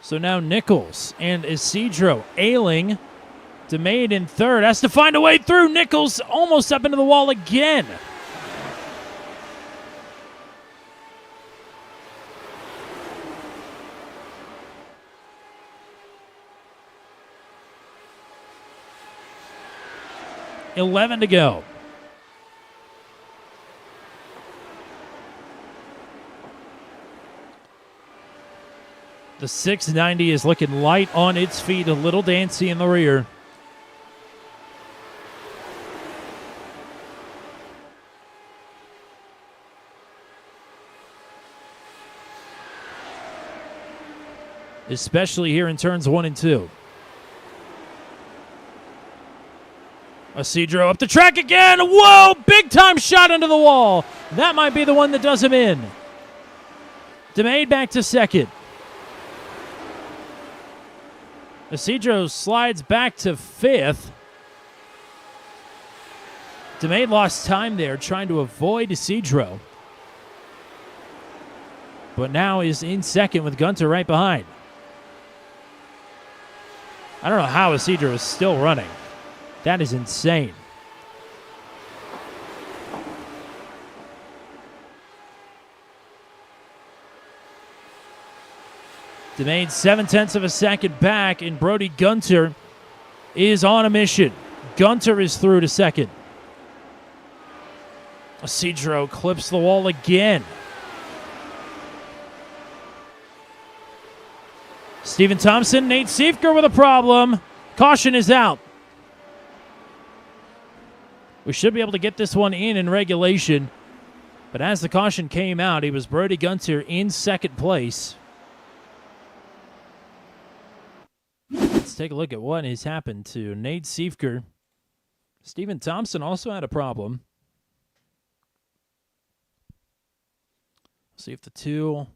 So now Nichols and Isidro ailing. DeMade in third, has to find a way through. Nichols almost up into the wall again. $11 to go. The 690 is looking light on its feet, a little dancy in the rear. Especially here in turns 1 and 2. Isidro up the track again. Whoa, big time shot into the wall. That might be the one that does him in. DeMade back to second. Isidro slides back to 5th. DeMade lost time there trying to avoid Isidro, but now is in second with Gunter right behind. I don't know how Isidro is still running. That is insane. DeMade 0.7 of a second back, and Brody Gunter is on a mission. Gunter is through to second. Isidro clips the wall again. Stephen Thompson, Nate Siefker with a problem. Caution is out. We should be able to get this one in regulation. But as the caution came out, it was Brody Gunter in second place. Let's take a look at what has happened to Nate Siefker. Stephen Thompson also had a problem. See if the two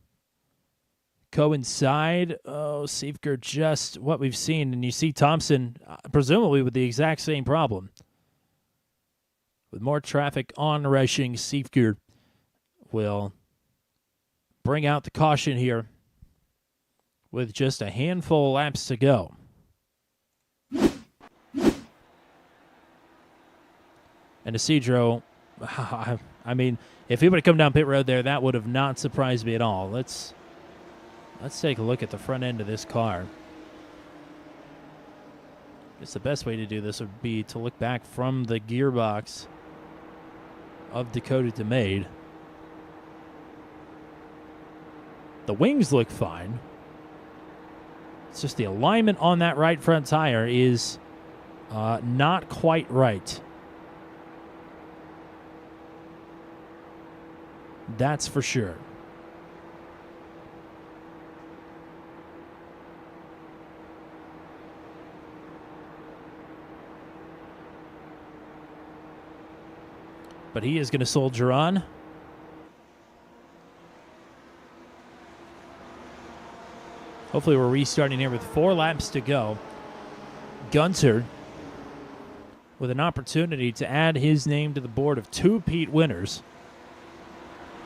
coincide. Oh, Siefker just what we've seen. And you see Thompson presumably with the exact same problem. With more traffic on-rushing, Siefker will bring out the caution here with just a handful of laps to go. And Isidro, I mean, if he would have come down pit road there, that would have not surprised me at all. Let's take a look at the front end of this car. I guess the best way to do this would be to look back from the gearbox of Dakota DeMade. The wings look fine. It's just the alignment on that right front tire is not quite right. That's for sure. But he is going to soldier on. Hopefully we're restarting here with 4 laps to go. Gunter with an opportunity to add his name to the board of 2 Pete winners.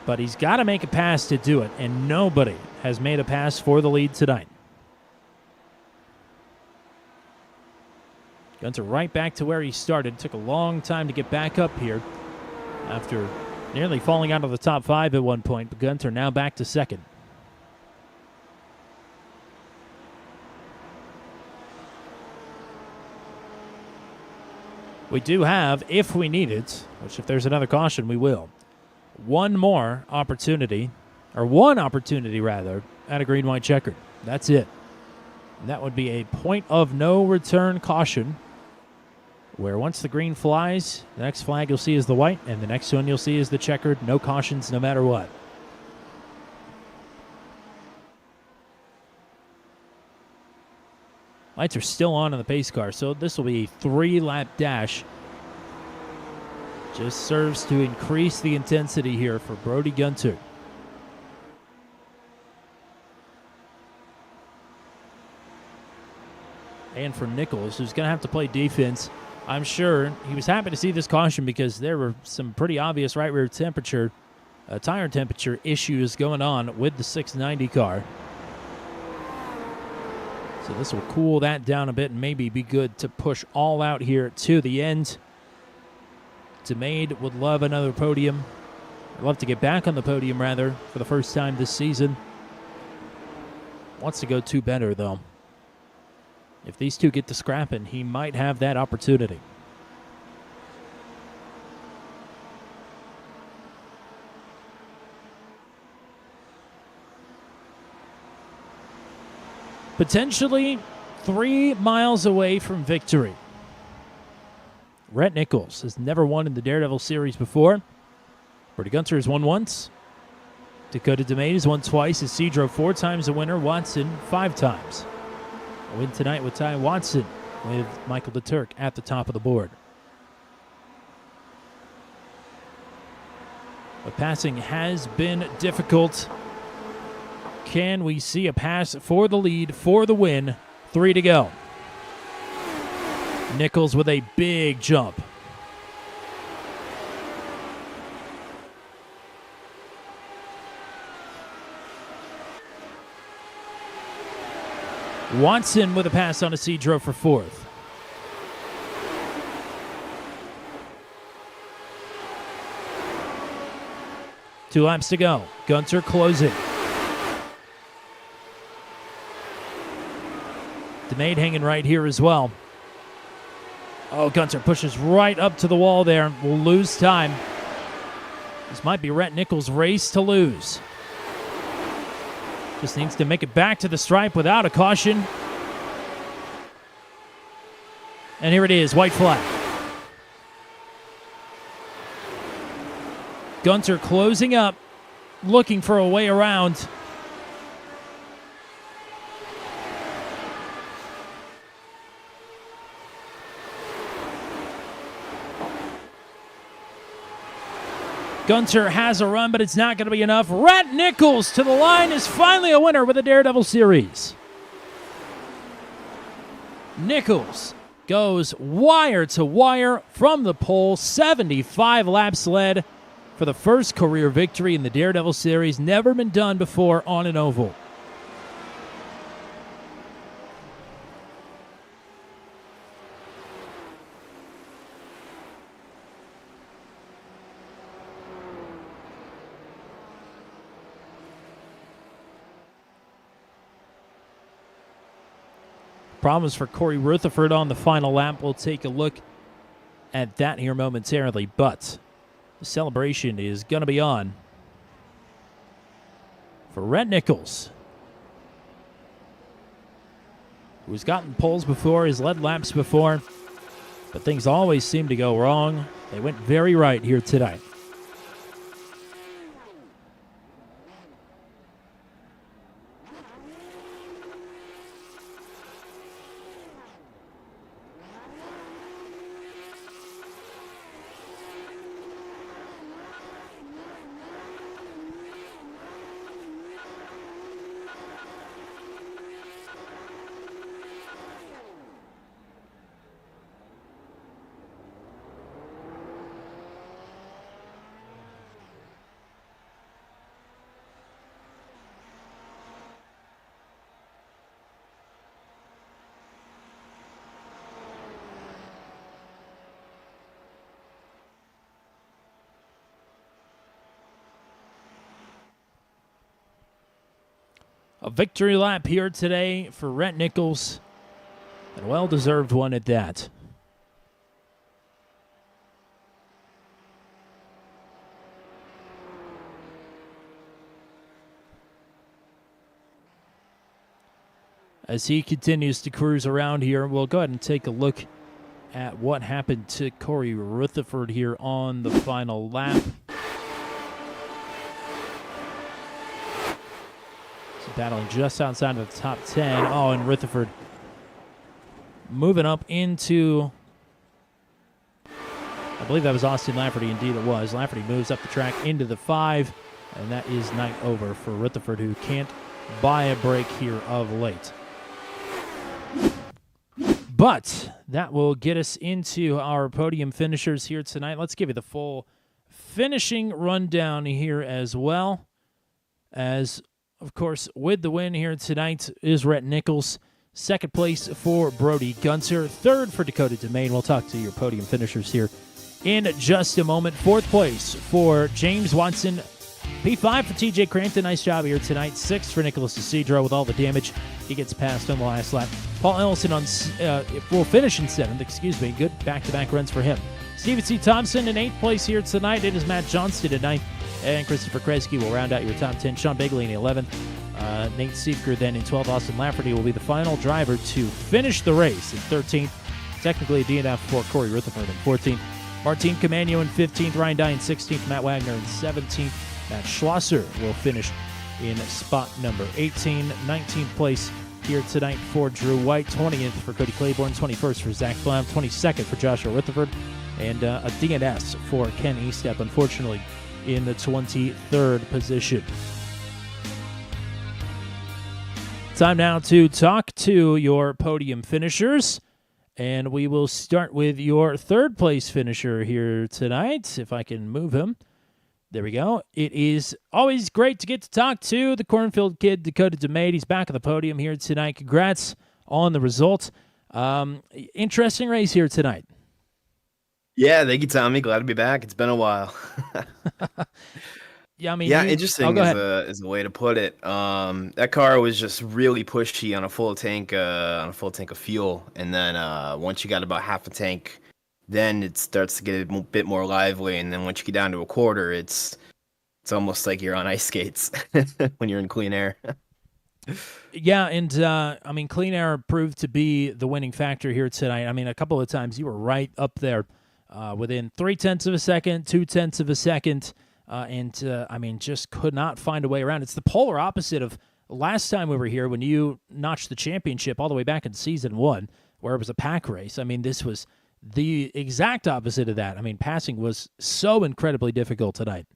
But he's got to make a pass to do it, and nobody has made a pass for the lead tonight. Gunter right back to where he started. Took a long time to get back up here after nearly falling out of the top 5 at one point, but Gunter now back to second. We do have, if we need it, which if there's another caution, we will, one opportunity rather, at a green-white checkered. That's it. And that would be a point of no return caution, where once the green flies, the next flag you'll see is the white, and the next one you'll see is the checkered. No cautions no matter what. Lights are still on in the pace car, so this will be a 3-lap dash. Just serves to increase the intensity here for Brody Gunter. And for Nichols, who's going to have to play defense. I'm sure he was happy to see this caution because there were some pretty obvious right rear temperature, tire temperature issues going on with the 690 car. So this will cool that down a bit and maybe be good to push all out here to the end. DeMade would love another podium. I'd love to get back on the podium, rather, for the first time this season. Wants to go 2 better, though. If these two get to scrapping, he might have that opportunity. Potentially 3 miles away from victory. Rhett Nichols has never won in the Daredevil series before. Brody Gunter has won once. Dakota DeMade has won twice. Isidro 4 times a winner. Watson 5 times. A win tonight with Ty Watson with Michael DeTurk at the top of the board. But passing has been difficult. Can we see a pass for the lead, for the win? 3 to go. Nichols with a big jump. Watson with a pass on Isidro for 4th. Two laps to go. Gunter closing. DeMade hanging right here as well. Oh, Gunter pushes right up to the wall there. Will lose time. This might be Rhett Nichols' race to lose. Just needs to make it back to the stripe without a caution. And here it is, white flag. Gunter closing up, looking for a way around. Gunter has a run, but it's not going to be enough. Rhett Nichols to the line is finally a winner with the Daredevil Series. Nichols goes wire to wire from the pole. 75 laps led for the first career victory in the Daredevil Series. Never been done before on an oval. Problems for Corey Rutherford on the final lap. We'll take a look at that here momentarily, but the celebration is going to be on for Rhett Nichols, who's gotten poles before, has led laps before, but things always seem to go wrong. They went very right here tonight. A victory lap here today for Rhett Nichols, and a well-deserved one at that. As he continues to cruise around here, we'll go ahead and take a look at what happened to Corey Rutherford here on the final lap. Battling just outside of the top 10. Oh, and Rutherford moving up into, I believe that was Austin Lafferty. Indeed it was. Lafferty moves up the track into the 5, and that is night over for Rutherford, who can't buy a break here of late. But that will get us into our podium finishers here tonight. Let's give you the full finishing rundown here as well. As of course, with the win here tonight is Rhett Nichols. Second place for Brody Gunter. Third for Dakota Domain. We'll talk to your podium finishers here in just a moment. Fourth place for James Watson. P5 for TJ Crampton. Nice job here tonight. Sixth for Nicholas DeCedro with all the damage. He gets passed on the last lap. Paul Ellison will finish in 7th. Excuse me. Good back-to-back runs for him. Steven C. Thompson in 8th place here tonight. It is Matt Johnston in 9th. And Christopher Kresge will round out your top 10. Sean Bigley in 11th. Nate Siefker then in 12th. Austin Lafferty will be the final driver to finish the race in 13th. Technically a DNF for Corey Rutherford in 14th. Martin Camano in 15th. Ryan Dye in 16th. Matt Wagner in 17th. Matt Schlosser will finish in spot number 18. 19th place here tonight for Drew White. 20th for Cody Claiborne. 21st for Zach Blount. 22nd for Joshua Rutherford. And a DNS for Ken Estep, unfortunately, in the 23rd position. Time now to talk to your podium finishers, and we will start with your third place finisher here tonight, if I can move him. There we go. It is always great to get to talk to the Cornfield kid, Dakota Domain. He's back on the podium here tonight. Congrats on the result. Interesting race here tonight. Yeah, thank you, Tommy. Glad to be back. It's been a while. Yeah, I mean, interesting is a way to put it. That car was just really pushy on a full tank of fuel, and then once you got about half a tank then it starts to get a bit more lively, and then once you get down to a quarter, it's almost like you're on ice skates when you're in clean air. Yeah, and I mean, clean air proved to be the winning factor here tonight. I mean, a couple of times you were right up there within 0.3 of a second, 0.2 of a second, and I mean, just could not find a way around. It's the polar opposite of last time we were here when you notched the championship all the way back in season 1, where it was a pack race. I mean, this was the exact opposite of that. I mean, passing was so incredibly difficult tonight.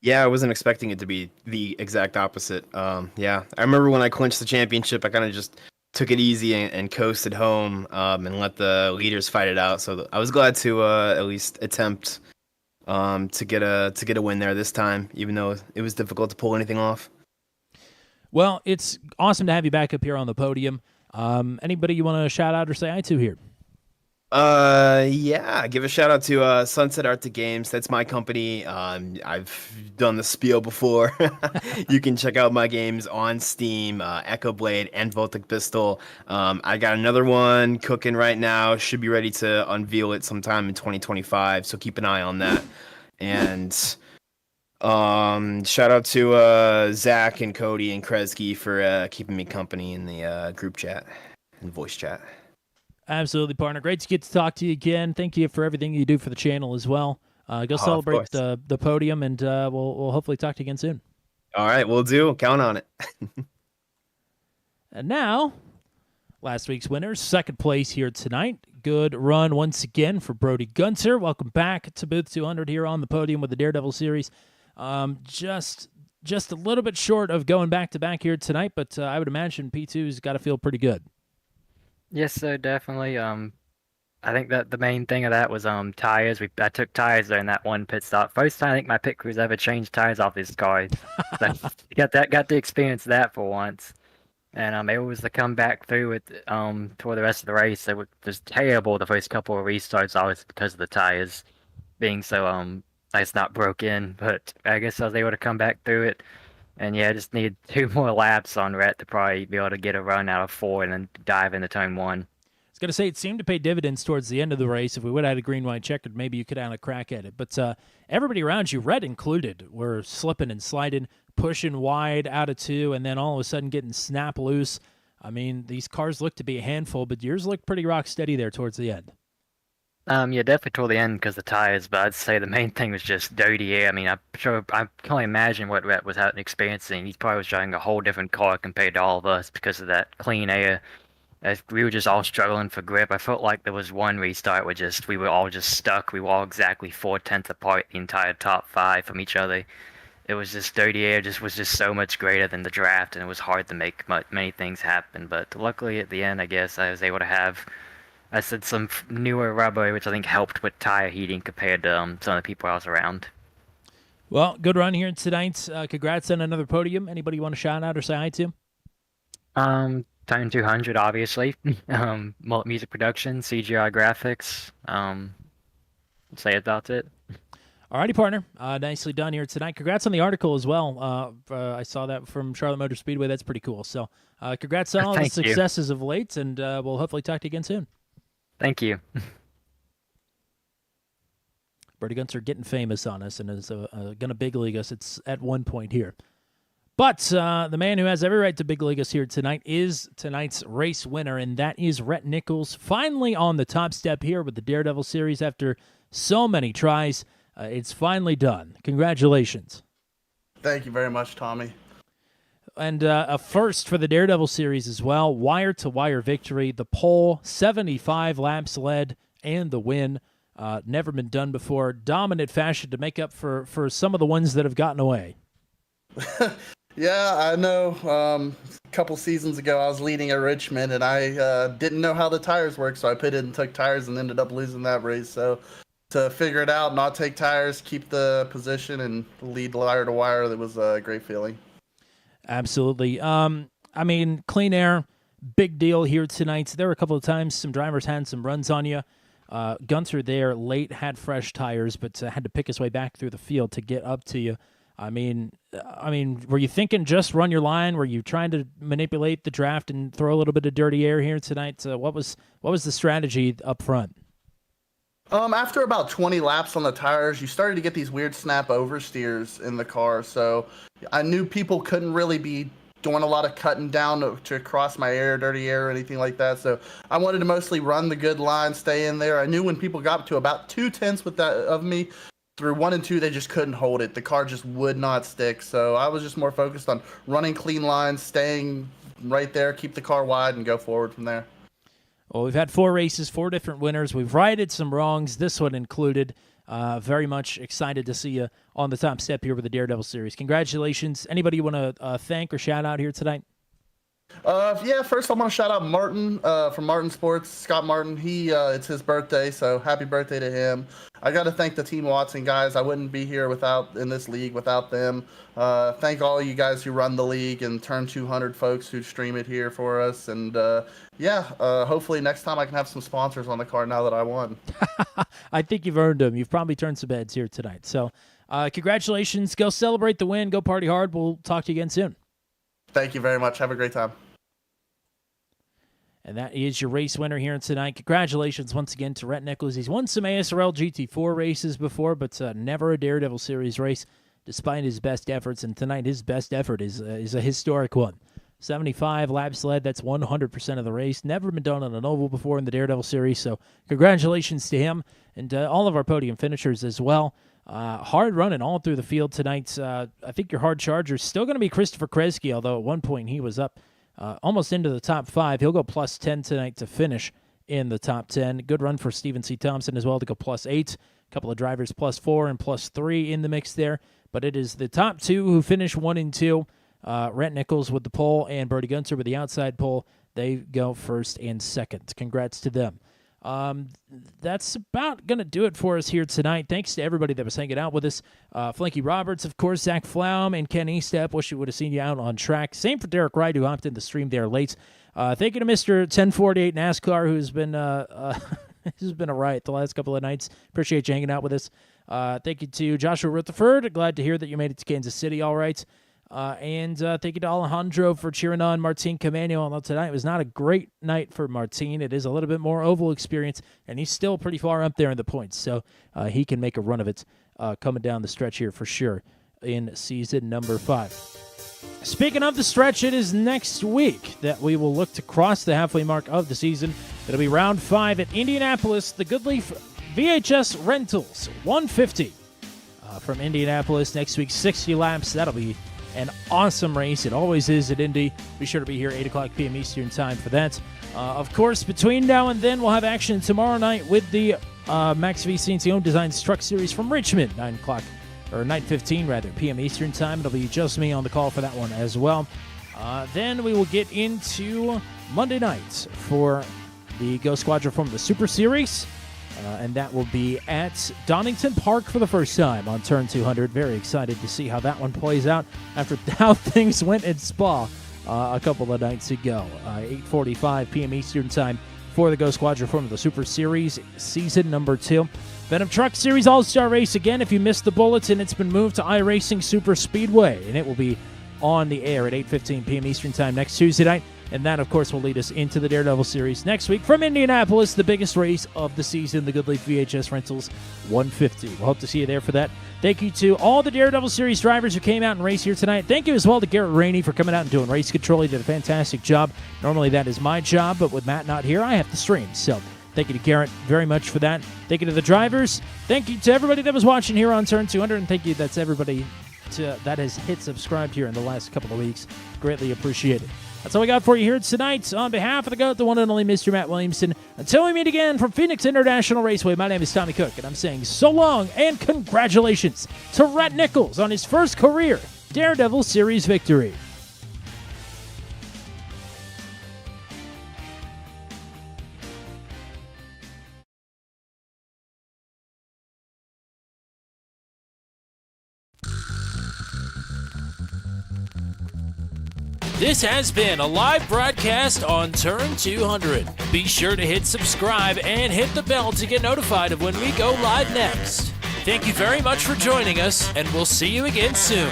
Yeah, I wasn't expecting it to be the exact opposite. Yeah, I remember when I clinched the championship, I kind of just took it easy and coasted home and let the leaders fight it out. So I was glad to at least attempt to get a win there this time, even though it was difficult to pull anything off. Well, it's awesome to have you back up here on the podium. Anybody you want to shout out or say hi to here? Yeah, give a shout out to Sunset Art to Games. That's my company. I've done the spiel before. You can check out my games on Steam, Echo Blade and Voltic Pistol. I got another one cooking right now. Should be ready to unveil it sometime in 2025, so keep an eye on that. And shout out to Zach and Cody and Kresge for keeping me company in the group chat and voice chat. Absolutely, partner. Great to get to talk to you again. Thank you for everything you do for the channel as well. Go celebrate the podium, and we'll hopefully talk to you again soon. All right, we'll do. Count on it. And now, last week's winners, second place here tonight. Good run once again for Brody Gunter. Welcome back to Booth 200 here on the podium with the Daredevil series. Just a little bit short of going back-to-back here tonight, but I would imagine P2's got to feel pretty good. Yes, so definitely. I think that the main thing of that was tires. I took tires during that one pit stop. First time I think my pit crew's ever changed tires off this car. So got to experience that for once. And able to come back through it for the rest of the race. It was just terrible the first couple of restarts, always because of the tires being so it's not broken. But I guess I was able to come back through it. And yeah, I just need 2 more laps on Rhett to probably be able to get a run out of 4 and then dive into turn 1. I was going to say, it seemed to pay dividends towards the end of the race. If we would have had a green-white checkered, maybe you could have had a crack at it. But everybody around you, Rhett included, were slipping and sliding, pushing wide out of 2, and then all of a sudden getting snap loose. I mean, these cars look to be a handful, but yours looked pretty rock steady there towards the end. Yeah, definitely toward the end because the tires, but I'd say the main thing was just dirty air. I mean, I can only imagine what Rhett was experiencing. He probably was driving a whole different car compared to all of us because of that clean air. As we were just all struggling for grip. I felt like there was one restart where we were all just stuck. We were all exactly 4/10 apart, the entire top 5 from each other. It was just dirty air. Was just so much greater than the draft, and it was hard to make many things happen. But luckily, at the end, I guess I was able to have. I said some newer rubber, which I think helped with tire heating compared to some of the people else around. Well, good run here tonight. Congrats on another podium. Anybody you want to shout out or say hi to? Turn 200, obviously. Mullet Music Productions, CGI graphics. Say that's it. Alrighty, partner. Nicely done here tonight. Congrats on the article as well. I saw that from Charlotte Motor Speedway. That's pretty cool. So congrats on all the successes of late, and we'll hopefully talk to you again soon. Thank you. Brody Gunter getting famous on us and is going to big league us. It's at one point here. But the man who has every right to big league us here tonight is tonight's race winner, and that is Rhett Nichols, finally on the top step here with the Daredevil series after so many tries. It's finally done. Congratulations. Thank you very much, Tommy. And a first for the Daredevil series as well. Wire-to-wire victory. The pole, 75 laps led, and the win. Never been done before. Dominant fashion to make up for some of the ones that have gotten away. Yeah, I know. A couple seasons ago, I was leading at Richmond, and I didn't know how the tires work, so I pitted and took tires and ended up losing that race. So to figure it out, not take tires, keep the position, and lead wire to wire, that was a great feeling. Absolutely. I mean, clean air, big deal here tonight. There were a couple of times some drivers had some runs on you. Gunter there late had fresh tires, but had to pick his way back through the field to get up to you. I mean, were you thinking just run your line? Were you trying to manipulate the draft and throw a little bit of dirty air here tonight? What was the strategy up front? After about 20 laps on the tires, you started to get these weird snap oversteers in the car. So I knew people couldn't really be doing a lot of cutting down to cross my air, dirty air, or anything like that. So I wanted to mostly run the good line, stay in there. I knew when people got to about 2/10 with that of me, through 1 and 2, they just couldn't hold it. The car just would not stick. So I was just more focused on running clean lines, staying right there, keep the car wide, and go forward from there. Well, we've had 4 races, 4 different winners. We've righted some wrongs, this one included. Very much excited to see you on the top step here with the Daredevil Series. Congratulations. Anybody you want to thank or shout out here tonight? Yeah, first I want to shout out Martin from Martin Sports, Scott Martin. It's his birthday, so happy birthday to him. I got to thank the Team Watson guys. I wouldn't be here in this league without them. Thank all you guys who run the league and Turn 200 folks who stream it here for us. And hopefully next time I can have some sponsors on the car now that I won. I think you've earned them. You've probably turned some heads here tonight. So congratulations. Go celebrate the win. Go party hard. We'll talk to you again soon. Thank you very much. Have a great time. And that is your race winner here tonight. Congratulations once again to Rhett Nichols. He's won some ASRL GT4 races before, but never a Daredevil Series race, despite his best efforts. And tonight, his best effort is a historic one. 75 laps led. That's 100% of the race. Never been done on an oval before in the Daredevil Series. So congratulations to him and all of our podium finishers as well. Hard running all through the field tonight. I think your hard charger is still going to be Christopher Kresge, although at one point he was up almost into the top 5. He'll go plus 10 tonight to finish in the top 10. Good run for Steven C. Thompson as well to go plus 8. A couple of drivers plus 4 and plus 3 in the mix there. But it is the top 2 who finish 1 and 2. Rhett Nichols with the pole and Brody Gunter with the outside pole. They go first and second. Congrats to them. That's about going to do it for us here tonight. Thanks to everybody that was hanging out with us. Flanky Roberts, of course, Zach Flaum, and Ken Estep. Wish we would have seen you out on track. Same for Derek Wright, who hopped in the stream there late. Thank you to Mr. 1048 NASCAR, who's been who's been a riot the last couple of nights. Appreciate you hanging out with us. Thank you to Joshua Rutherford. Glad to hear that you made it to Kansas City all right. And thank you to Alejandro for cheering on Martin Camano. Although tonight was not a great night for Martin. It is a little bit more oval experience, and he's still pretty far up there in the points. So he can make a run of it coming down the stretch here for sure in season number 5. Speaking of the stretch, it is next week that we will look to cross the halfway mark of the season. It'll be round 5 at Indianapolis. The Goodleaf VHS Rentals 150 from Indianapolis next week. 60 laps. That'll be an awesome race. It always is at Indy. Be sure to be here 8 o'clock p.m. Eastern time for that. Of course, between now and then, we'll have action tomorrow night with the Max V CNC Home Designs Truck Series from Richmond, 9:15 p.m. Eastern time. It'll be just me on the call for that one as well. Then we will get into Monday night for the Go Squadron from the Super Series. And that will be at Donington Park for the first time on Turn 200. Very excited to see how that one plays out after how things went in Spa a couple of nights ago. 8:45 p.m. Eastern time for the Go Squadron from the Super Series, season number 2. Venom Truck Series All-Star Race. Again, if you missed the bulletin, it's been moved to iRacing Super Speedway, and it will be on the air at 8:15 p.m. Eastern time next Tuesday night. And that, of course, will lead us into the Daredevil Series next week from Indianapolis, the biggest race of the season, the Goodleaf VHS Rentals 150. We'll hope to see you there for that. Thank you to all the Daredevil Series drivers who came out and raced here tonight. Thank you as well to Garrett Rainey for coming out and doing race control. He did a fantastic job. Normally that is my job, but with Matt not here, I have to stream. So thank you to Garrett very much for that. Thank you to the drivers. Thank you to everybody that was watching here on Turn 200. And thank you, that's everybody that has hit subscribe here in the last couple of weeks. Greatly appreciated. That's all we got for you here tonight. On behalf of the GOAT, the one and only Mr. Matt Williamson, until we meet again from Phoenix International Raceway, my name is Tommy Cook, and I'm saying so long and congratulations to Rhett Nichols on his first career Daredevil Series victory. This has been a live broadcast on Turn 200. Be sure to hit subscribe and hit the bell to get notified of when we go live next. Thank you very much for joining us, and we'll see you again soon.